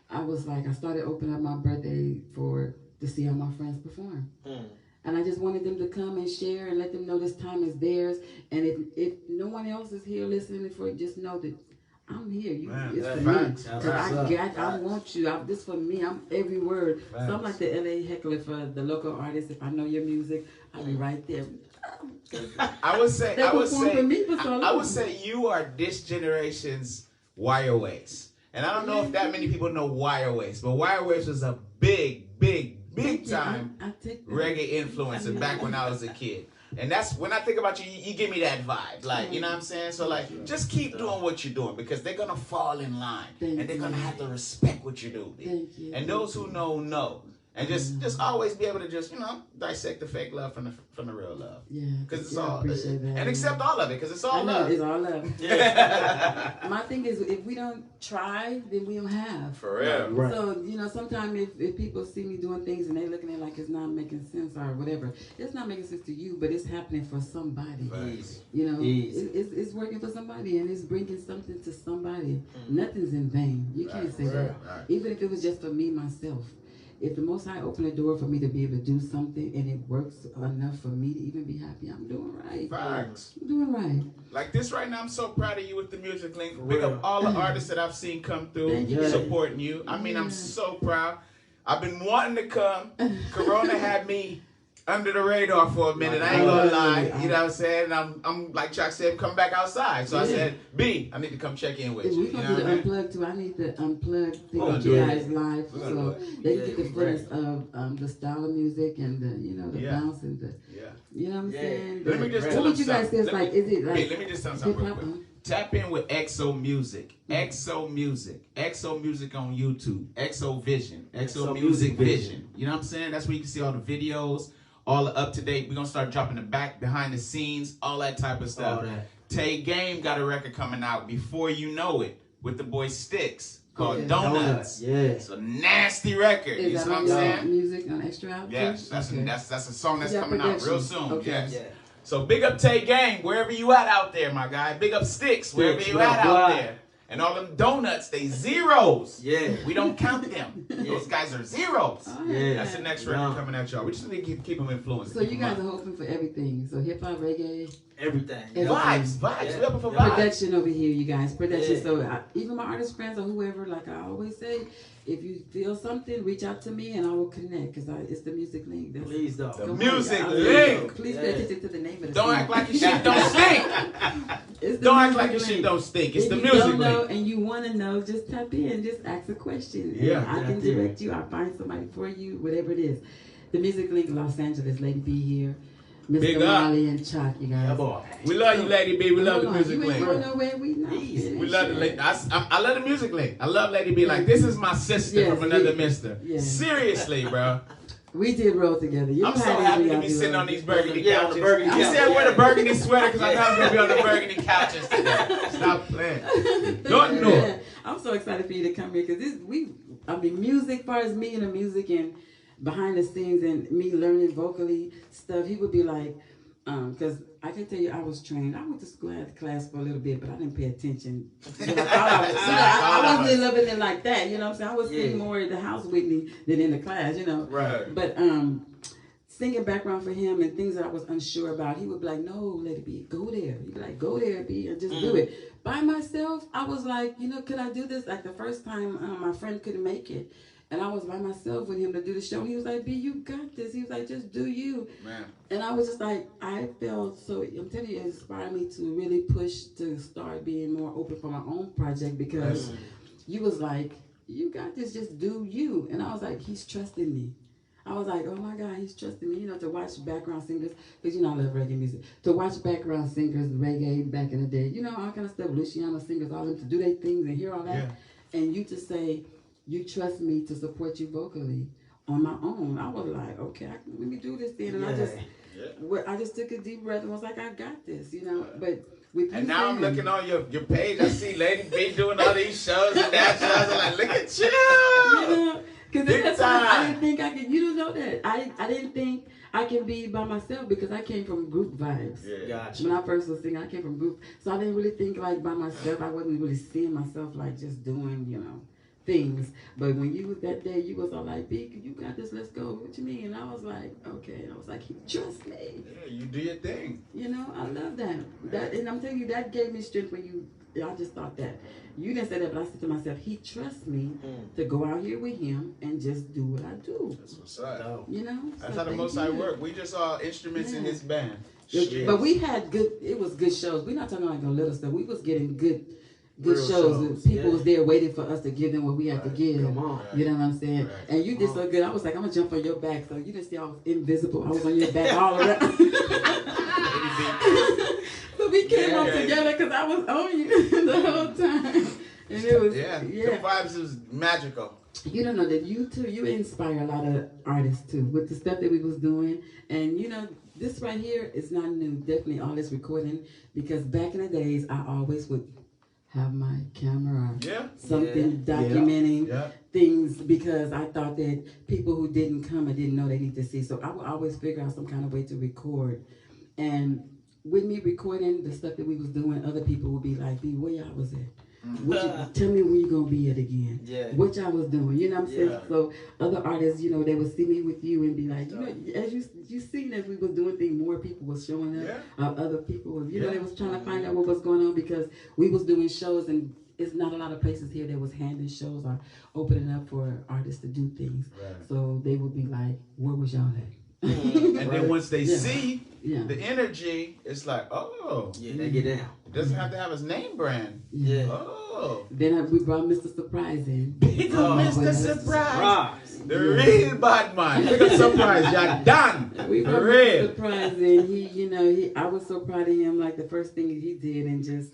I was like, I started opening up my birthday to see how my friends perform. And I just wanted them to come and share and let them know this time is theirs. And if no one else is here listening for it, just know that I'm here. It's for me. Because I want you. This for me. I'm every word. Facts. So I'm like the LA heckler for the local artists. If I know your music, I'll be right there. I would say you are this generation's Wire Waste. And I don't know if that many people know Wire Waste, but Wire Waste was a big time reggae influencer back when I was a kid. And that's when I think about you, you give me that vibe. Like, you know what I'm saying? So like, just keep doing what you're doing because they're gonna fall in line and they're gonna have to respect what you do. And those who know. And just always be able to just, you know, dissect the fake love from the real love. Yeah. Because it's all, and accept all of it because it's all love. It's all love. Yeah. My thing is, if we don't try, then we don't have. For real. Right. So, you know, sometimes if people see me doing things and they looking at it like it's not making sense or whatever, it's not making sense to you, but it's happening for somebody. Easy. You know, it's working for somebody and it's bringing something to somebody. Nothing's in vain. You can't say that. Right. Even if it was just for me, myself. If the Most High opened the door for me to be able to do something and it works enough for me to even be happy, I'm doing right. Facts. I'm doing right. Like this right now, I'm so proud of you with the Damusiclink. Big up all the artists that I've seen come through supporting you. I mean, I'm so proud. I've been wanting to come. Corona had me under the radar for a minute. I ain't gonna lie. You know what I'm saying? And I'm like Chuck said, come back outside. So I said, B, I need to come check in with you. We're going to do the unplug too. I need the unplug thing with you guys live so they can get the footage of the style of music and the, you know, the bounce and the, you know what I'm saying? Let me just tell what you guys say is like, is it like, let me just tell something real quick. Tap in with XO Music. XO Music. XO Music on YouTube. XO Vision. XO Music Vision. You know what I'm saying? That's where you can see all the videos. All up to date. We're gonna start dropping the back, behind the scenes, all that type of stuff. Tay Game got a record coming out before you know it with the boy Sticks called Donuts. Yeah, it's a nasty record. You know what I'm saying? Music on xtra'd. Yes, that's a song that's coming out real soon. Yes. Yeah. So big up Tay Gang, wherever you at out there, my guy. Big up Sticks, wherever you at out there. And all them donuts, they zeros. Yeah. We don't count them. Those guys are zeros. Yeah. That's the next record coming at y'all. We just need to keep them influenced. So you guys are hoping for everything. So hip hop, reggae. Everything. Vibes. Yeah. We hoping for vibes. Production over here, you guys. Production. Yeah. So even my artist friends or whoever, like I always say, if you feel something, reach out to me and I will connect because it's the Music Link. Please though. The Music Link. Please pay attention to the name of the Don't act like your shit don't stink. Don't act like your shit don't stink. It's the Music Link. If you don't know Link. and you want to know, just tap in, just ask a question. And Yeah. I can direct you. I'll find somebody for you, whatever it is. The Music Link, Los Angeles, Lady B here. Mr.Maaly And Cho, you guys. Yeah, boy. We love you, Lady B. We love the Music You ain't Link. going nowhere. We know. We love the lady. I love the Music Link. I love Lady B. Like, this is my sister Yes, from another yeah. mister. Yeah. Seriously, bro. We did roll together. You I'm know so how happy we to all be do sitting it. on these burgundy Yeah, on couches. the burgundy You couch. said wear the burgundy sweater because I know I was going to be on the burgundy couches today. Stop playing. Don't know. Yeah. I'm so excited for you to come here because music, far as me and the music and behind the scenes and me learning vocally stuff, he would be like, because I can tell you I was trained. I went to school, I had class for a little bit, but I didn't pay attention. I wasn't loving it like that, you know what I'm saying? I was singing more at the house with me than in the class, you know. Right. But singing background for him and things that I was unsure about, he would be like, no, let it be, go there. He'd be like, go there, B, and just do it. By myself, I was like, could I do this? Like the first time my friend couldn't make it. And I was by myself with him to do the show. He was like, B, you got this. He was like, just do you. Man. And I was just like, I felt so, I'm telling you, it inspired me to really push to start being more open for my own project because you was like, you got this, just do you. And I was like, he's trusting me. I was like, oh my God, he's trusting me, to watch background singers, because I love reggae music, to watch background singers, reggae back in the day, all kind of stuff, Luciano singers, all them to do their things and hear all that. Yeah. And you to say, you trust me to support you vocally on my own. I was like, okay, let me do this then. And I just took a deep breath and was like, I got this, But with and now I'm looking on your page. I see Lady B doing all these shows and that shows. I'm like, look at you. Because at that time, I didn't think I could. You don't know that. I didn't think I can be by myself because I came from group vibes. Yeah. Gotcha. When I first was singing, I came from group. So I didn't really think like by myself. I wasn't really seeing myself like just doing, things. But when you was that day, you was all like, B, you got this, let's go. What you mean? And I was like, okay. And I was like, trust me. Yeah, you do your thing. I love that. And I'm telling you, that gave me strength when I just thought that. You didn't say that, but I said to myself, he trusts me to go out here with him and just do what I do. That's what's up. That's how the Most High work. We just saw instruments in his band. But we had it was good shows. We're not talking like no little stuff. We was getting good Real shows. People was there waiting for us to give them what we had to give. Come on. You know what I'm saying? Right. And you did so good. I was like, I'm going to jump on your back. So you didn't see I was invisible. I was on your back all around. So we came up together because I was on you the whole time. And it was, the vibes was magical. You don't know that you inspire a lot of artists too with the stuff that we was doing. And this right here is not new. Definitely all this recording because back in the days I always would have my camera, something documenting things because I thought that people who didn't come and didn't know they need to see. So I would always figure out some kind of way to record. And with me recording the stuff that we was doing, other people would be like, B, where y'all was at? Tell me when you gonna be at again. What y'all was doing, you know what I'm saying? So other artists, they would see me with you and be like, as you seen as we was doing things, more people was showing up. Other people was, they was trying to find out what was going on because we was doing shows and it's not a lot of places here that was handing shows or opening up for artists to do things. So they would be like, where was y'all at? And then once they see the energy, it's like, they get down. It doesn't have to have his name brand. Then we brought Mr. Surprise in. Big up Mr. Surprise. The real bad man. Big up Surprise. You're done. We brought Mr. Surprise in. I was so proud of him. Like the first thing he did and just,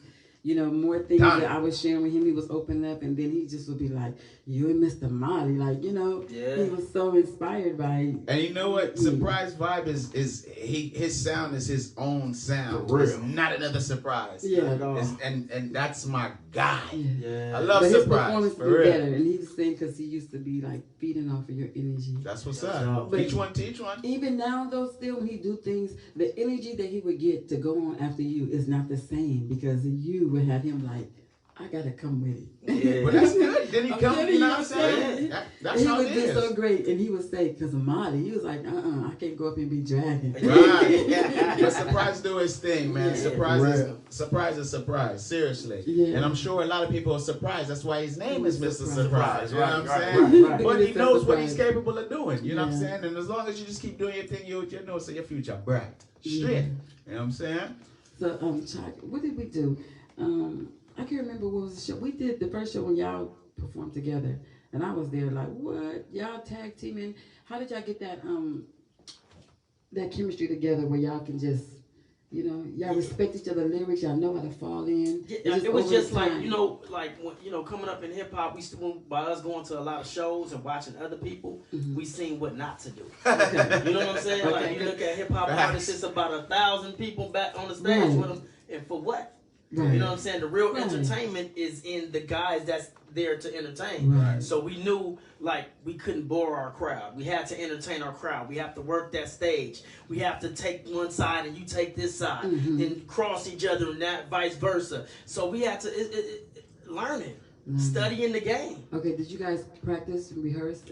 more things Done. that I was sharing with him. He was opening up, and then he just would be like, "You and Mr.Maaly," like he was so inspired by. And you know what? Surprise Vibe is his sound is his own sound. For real. It's not another surprise. Yeah. And that's my guy. Yeah. I love But his Surprise. performance For be real. better, and he was saying because he used to be like feeding off of your energy. That's what's That's up. up. But Each one teach one. Even now, though, still when he do things, the energy that he would get to go on after you is not the same because you would have him like, I gotta come with it. Yeah. But that's good. Then he I'm come, telling you know you, what I'm saying? yeah. That's He how would it do is. so great, and he would say, because of Maaly, he was like, I can't go up and be dragging. Right. But Surprise do his thing, man. Yeah. Surprise is surprise. Seriously. Yeah. And I'm sure a lot of people are surprised. That's why his name is Mr. Surprise. Surprise. You know what I'm Right, saying? right. But he Mr. knows what he's Surprise. capable of doing. You know what I'm Yeah. saying? And as long as you just keep doing your thing, you know, so your future bright. Straight. You know what I'm saying? So, Chuck, what did we do? I can't remember what was the show. We did the first show when y'all performed together, and I was there like, what? Y'all tag teaming? How did y'all get that that chemistry together where y'all can just, y'all respect each other's lyrics, y'all know how to fall in? Yeah, it was over just time. like when, coming up in hip hop, we still, by us going to a lot of shows and watching other people, we seen what not to do. You know what I'm saying? Like you look at hip hop artists, it's about 1,000 people back on the stage Right. with them, and for what? Right. You know what I'm saying? The real Right. entertainment is in the guys that's there to entertain. Right. So we knew like we couldn't bore our crowd. We had to entertain our crowd. We have to work that stage. We have to take one side and you take this side, then cross each other and that vice versa. So we had to learn it, studying the game. Okay, did you guys practice and rehearse?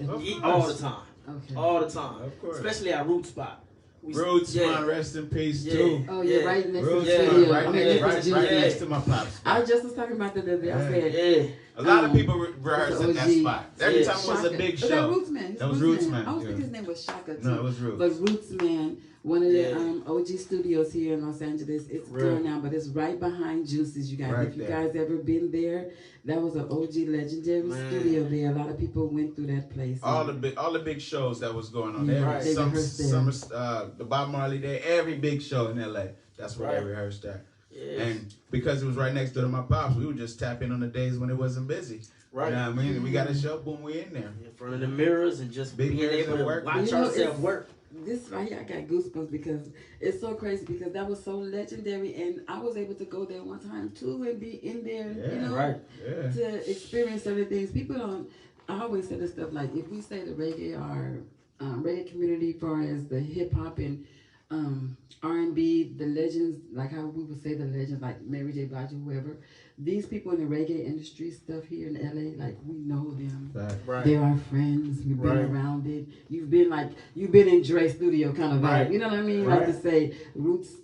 All the time. Okay. All the time. Of course. Especially our root spot. Roots, man, rest in peace, Yeah. too. Oh, yeah, Yeah. right next Roots, to the man, studio. right, I mean, next, next to right Julius. next to my pops. I just was talking about that the other day. I said, Yeah. A lot of people rehearse at that OG. spot. Every Yeah. time it was a big But that show. Roots Man. That was Roots Man. I was yeah. thinking his name was Shaka too. No, it was Roots. But Roots Man, one of the Yeah. OG studios here in Los Angeles. It's Real. gone now, but it's right behind Juicy's. You guys, Right if you there. guys ever been there, that was an OG legendary Man. studio there. A lot of people went through that place. All the big shows that was going on. Yeah, Every right. They summer, rehearsed there. the Bob Marley Day, every big show in LA. That's where Right. they rehearsed at. Yeah. And because it was right next door to my pops, we would just tap in on the days when it wasn't busy. Right. You know what I mean? We got a show, boom, we in there. In front of the mirrors and just Big being mirrors able and to work. watch You know, ourselves it's- work. This right here, I got goosebumps because it's so crazy because that was so legendary, and I was able to go there one time too and be in there, Yeah, right. Yeah. to experience certain things. People don't. I always say this stuff like if we say the reggae or reggae community, as far as the hip hop and R&B, the legends, like how we would say the legends, like Mary J. Blige or whoever. These people in the reggae industry stuff here in LA, like we know them. Right. They're our friends. We've been Right. around it. You've been in Dre's studio kind of vibe. Right. You know what I mean? Right. Like to say Roots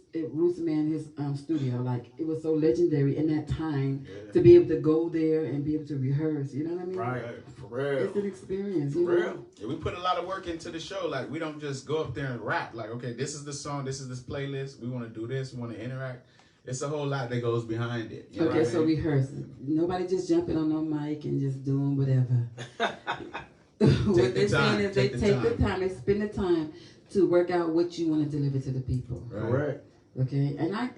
Man, his studio, like it was so legendary in that time to be able to go there and be able to rehearse. You know what I mean? Right. For real. It's an experience. For You know? real. Yeah, we put a lot of work into the show. Like, we don't just go up there and rap. Like, okay, this is the song, this is this playlist. We want to do this. We want to interact. It's a whole lot that goes behind it. You know Okay, what I so mean? rehearse. Nobody just jumping on no mic and just doing whatever. What they're saying is they take the time, they spend the time to work out what you want to deliver to the people. Correct. Okay, and I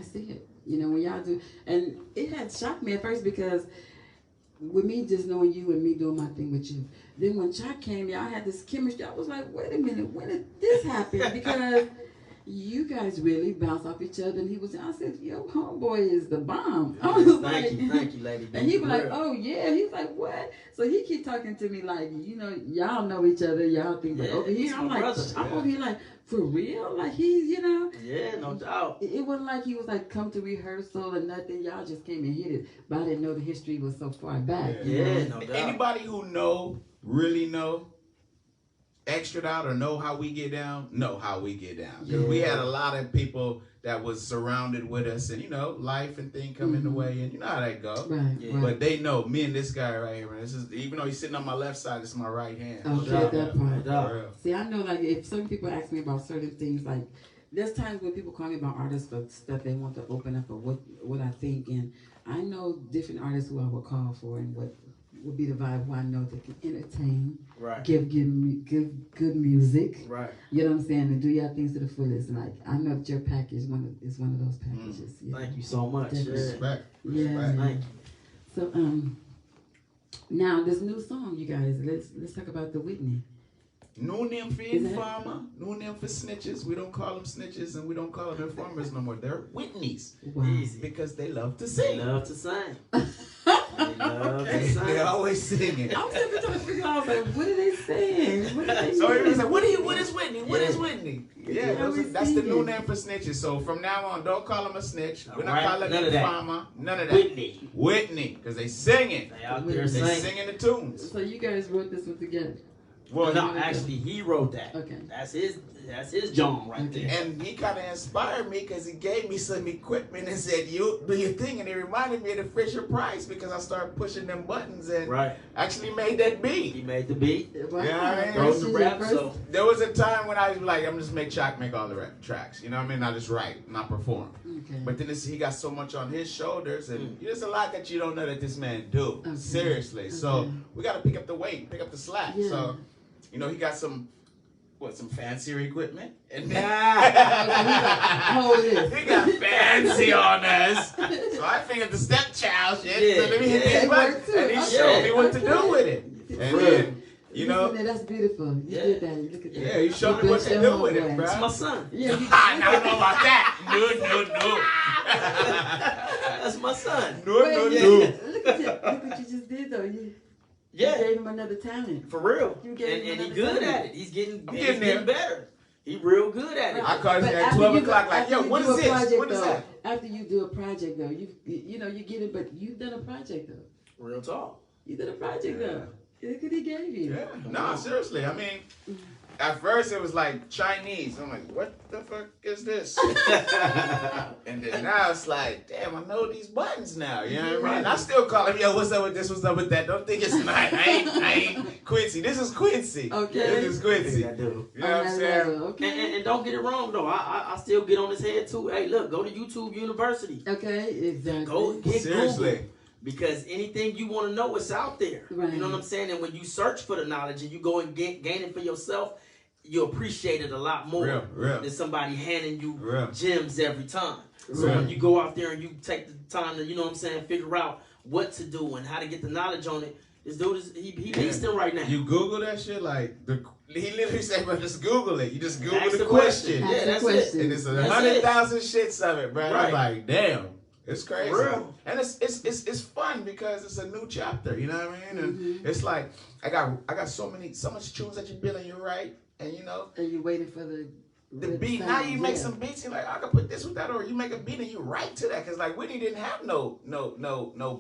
see it. You know, when y'all do, and it had shocked me at first because with me just knowing you and me doing my thing with you, then when Chuck came, y'all had this chemistry. I was like, wait a minute, when did this happen? Because you guys really bounce off each other. And I said, yo, homeboy is the bomb. I was Thank you, lady. And he was like, For real. oh yeah. He's like, what? So he keep talking to me like, y'all know each other. Y'all think, but Yeah, over here, he's I'm my like, brother. I'm over here like, for real? Like he's, Yeah, no doubt. It wasn't like he was like come to rehearsal or nothing. Y'all just came and hit it. But I didn't know the history was so far back. Yeah, no doubt. Anybody who really know xtra'd or know how we get down, know how we get down. 'Cause we had a lot of people that was surrounded with us, and life and thing come in the way, and you know how that go. Right, Yeah. right. But they know me and this guy right here. Man, this is, even though he's sitting on my left side, it's my right hand. Okay, doubt. that part. doubt. For real. See, I know like if certain people ask me about certain things, like there's times when people call me about artists for stuff they want to open up or what I think, and I know different artists who I would call for and will be the vibe who I know that can entertain, Right. give good music. Right. You know what I'm saying? And do y'all things to the fullest. Like I know that your package is one of those packages. Thank you so much. Definitely. Respect. Yeah. Thank you. So now this new song, you guys. Let's talk about the Whitney. No name for Is that- informer, no name for snitches. We don't call them snitches and we don't call them informers no more. They're Whitneys Wow. Easy. because they love to They sing. love to sing. They love to sing. They always singing. I was just trying to figure out, like, what are they saying? What are they So he was saying? like, what is Whitney? What is Yeah. Whitney? They Yeah, always that's the new singing. name for snitches. So from now on, don't call them a snitch. We're not Alright, calling none them of that. farmer. None of that. Whitney. Whitney, because they singing. They out there They singing. singing the tunes. So you guys wrote this one together. Well, No, actually, he wrote that. Okay. That's his John right Okay. there. and he kind of inspired me because he gave me some equipment and said, "You do your thing." And he reminded me of the Fisher Price because I started pushing them buttons and Right. actually made that beat. He made the beat. Wow. Yeah, I mean, Wrote This the is rap. your So There was a time when I was like, I'm just make all the rap tracks. You know what I mean? I just write, not perform. Okay. But then he got so much on his shoulders, and there's a lot that you don't know that this man do. Okay. Seriously. So Okay. we got to pick up the weight, pick up the slack. Yeah. So, he got some fancier equipment. And Hold this. he got fancy on us. So I figured the stepchild shit. Yeah, So let me hit yeah. these buttons. It worked And he too. showed me what to Okay. do with it. And then, Listen, that's beautiful. You Yeah. did that. Look at that. yeah, he showed me You what built to your do with it, home bro. that's my son. Yeah, you I don't know about that. No. That's my son. No, Wait, no, yeah, no. Look what you just did though. You Yeah, gave him another talent. for real. You gave him And he another good son. at it. He's getting getting there. better. He real good at it. I called But at after 12 you- o'clock like, after yo, you what do is a this? project, What is though, that? After you do a project though, you get it, but you've done a project though. Real talk. You did a project though. Look what he gave you. Yeah, no, seriously. I mean, at first it was like Chinese. I'm like, what the fuck is this? And then now it's like, damn, I know these buttons now. You know what I mean? I still call him, yo, what's up with this? What's up with that? Don't think it's not. I ain't Quincy. This is Quincy. Okay. This is Quincy. I do. You know what I'm On that saying? level, okay. And don't get it wrong though. I still get on his head too. Hey, look, go to YouTube University. Okay, exactly. Go get Seriously. Google. Because anything you want to know is out there. Right. You know what I'm saying? And when you search for the knowledge and you go and gain it for yourself, you appreciate it a lot more Real. than somebody handing you Real. gems every time. So Real. when you go out there and you take the time to, you know what I'm saying, figure out what to do and how to get the knowledge on it, this dude is he beasting right now. You Google that shit, like, he literally said, bro, just Google it. You just Google Ask the the question. Ask Yeah, the that's question. And it's That's 100,000 shits of it, bro. And I'm Right. like, damn, it's crazy. Real. And it's fun because it's a new chapter. You know what I mean? And it's like I got so much tunes that you build and you write, and And you're waiting for the beat. sound, Now you make yeah. some beats. You're like, I can put this with that, or you make a beat and you write to that. Cause like Whitney didn't have no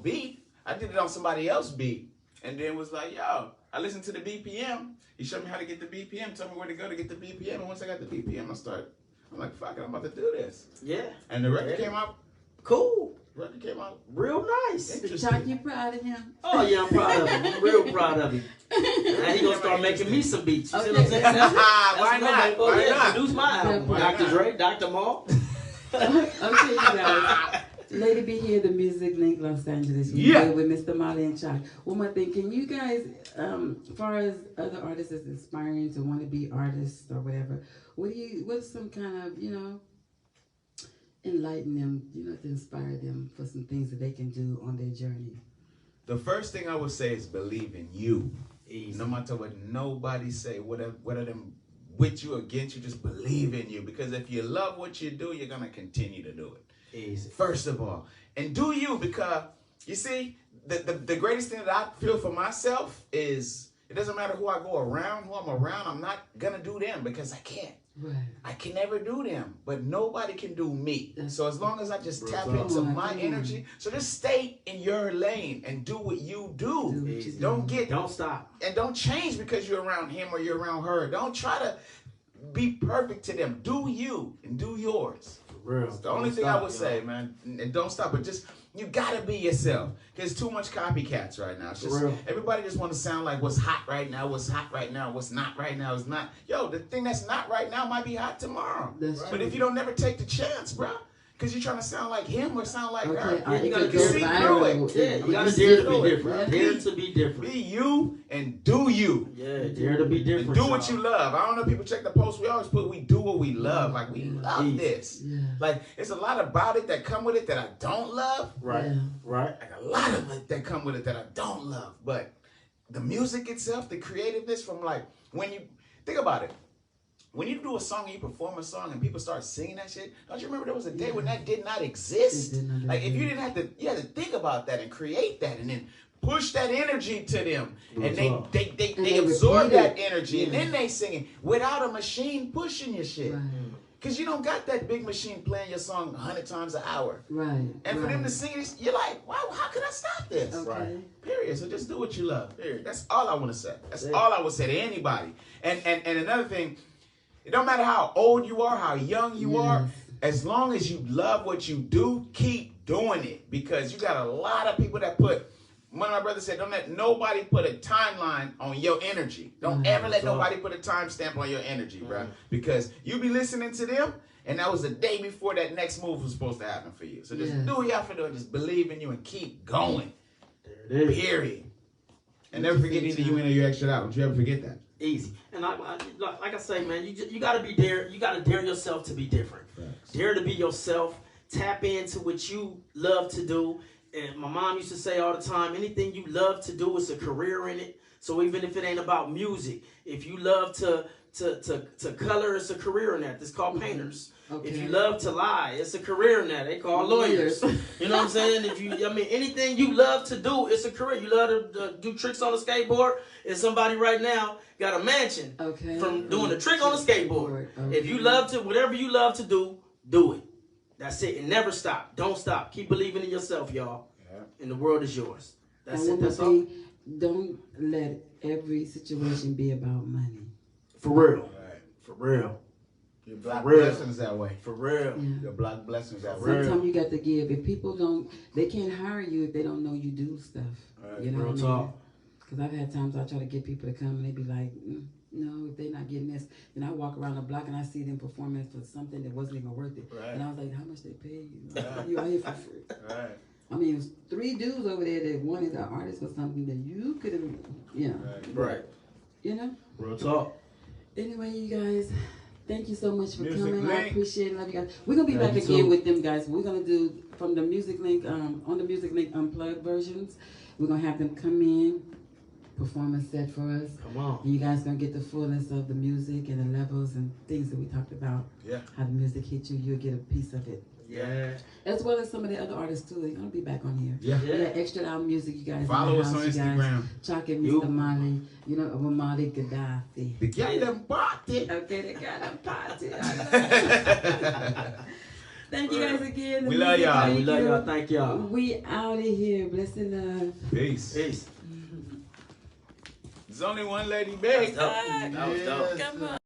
beat. I did it on somebody else's beat, and then was like, yo, I listened to the BPM. He showed me how to get the BPM. Told me where to go to get the BPM. And once I got the BPM, I'm like, fuck it, I'm about to do this. Yeah. And the record Yeah. came out. Cool. Record came out. Real nice. Interesting. Chuck, you proud of him? Oh yeah, I'm proud of him. I'm real proud of him. Now he gonna start making me some beats. You see what I'm saying? Okay. That's Why what I'm not? like, oh, Why yeah, not? Produce my album. Why Dr. not? Dre, Dr. Maul. Okay, you guys. Lady be here, the Music Link Los Angeles. We're Yeah. here with Mr.Maaly and Cho. One more thing, can you guys, as far as other artists that's inspiring to want to be artists or whatever, what's some kind of, enlighten them, to inspire them for some things that they can do on their journey? The first thing I would say is believe in you. Easy. No matter what nobody say, whether them with you or against you, just believe in you. Because if you love what you do, you're gonna continue to do it. Easy. First of all, and do you, because you see, the greatest thing that I feel for myself is it doesn't matter who I go around, who I'm around. I'm not gonna do them because I can't. Right. I can never do them, but nobody can do me. So as long as I just tap Come into on, my come on. energy, so just stay in your lane and do what you do. Do what you Easy. do. Don't stop. And don't change because you're around him or you're around her. Don't try to be perfect to them. Do you and do yours. Real. It's the only thing I would say, man. And don't stop. But just, you gotta be yourself. Because too much copycats right now. It's just, Real. everybody just want to sound like what's hot right now, what's hot right now, what's not right now is not. Yo, the thing that's not right now might be hot tomorrow. That's But true. if you don't never take the chance, bro. because you're trying to sound like him or sound like her. Yeah, you gotta go see through it. Yeah, you gotta see dare to through be it. different. Yeah. Dare to be different. Be you and do you. Yeah, dare to be different. And do what you love. I don't know, people check the post. We always put we do what we love. Like, we love this. Yeah. Like, it's a lot about it that come with it that I don't love. Right, Yeah. right. Like, a lot of it that come with it that I don't love. But the music itself, the creativeness from, like, when you think about it. When you do a song and you perform a song and people start singing that shit, don't you remember there was a day when that did not exist? Like, if you didn't have to, you had to think about that and create that and then push that energy to them. And they absorb that energy and then they sing it without a machine pushing your shit. Right. Because you don't got that big machine playing your song 100 times an hour. Right. And for them to sing it, you're like, wow, how can I stop this? Okay. Right. Period. So just do what you love. Period. That's all I want to say. That's all I would say to anybody. And another thing, it don't matter how old you are, how young you are, as long as you love what you do, keep doing it. Because you got a lot of people that put, one of my brothers said, don't let nobody put a timeline on your energy. Don't ever let nobody put a timestamp on your energy, bro. Because you be listening to them, and that was the day before that next move was supposed to happen for you. So just do what you have to do and just believe in you and keep going. There it is. Period. And never forget either you in or you extra out. Don't you ever forget that. Easy. And like I say, man, you gotta be dare. You gotta dare yourself to be different. Facts. Dare to be yourself. Tap into what you love to do. And my mom used to say all the time, anything you love to do is a career in it. So even if it ain't about music, if you love to color, it's a career in that. It's called painters. Okay. If you love to lie, it's a career in that. They call lawyers. You know what I'm saying? Anything you love to do, it's a career. You love to do tricks on a skateboard. And somebody right now got a mansion from doing a trick on a skateboard. Okay. If you love to, whatever you love to do, do it. That's it. And never stop. Don't stop. Keep believing in yourself, y'all. Yeah. And the world is yours. That's it. That's all. Don't let every situation be about money. For real. Right. For real. Your black real. blessings that way. For real. Yeah. Your black blessings that way. Sometimes you got to give. If people don't, they can't hire you if they don't know you do stuff. Right. You know Real what talk. I mean? Because I've had times I try to get people to come and they be like, no, if they're not getting this. And I walk around the block and I see them performing for something that wasn't even worth it. Right. And I was like, how much they pay you? Right. You out here for free. Right. I mean, it was 3 dudes over there that wanted an artist for something that you could have, you know. Right. You know? Real talk. Anyway, you guys, thank you so much for coming. Music I Link. appreciate it. Love you guys. We're going to be back again with them guys. We're going to do from the Damusiclink, on the Damusiclink Unplugged versions. We're going to have them come in, perform a set for us. Come on. And you guys going to get the fullness of the music and the levels and things that we talked about. Yeah. How the music hit you, you'll get a piece of it. Yeah. As well as some of the other artists too. They're going to be back on here. Yeah. We got xtra'd music, you guys. Follow in the us house, on you guys. Instagram. Chalk and Mr.Maaly, you know, Maaly Gaddafi. The Gallon Party. Okay, they got a party. Thank you guys again. We love y'all. We love y'all. Thank y'all. We out of here. Blessed love. Peace. Peace. There's only one lady big. That was dope. Come on.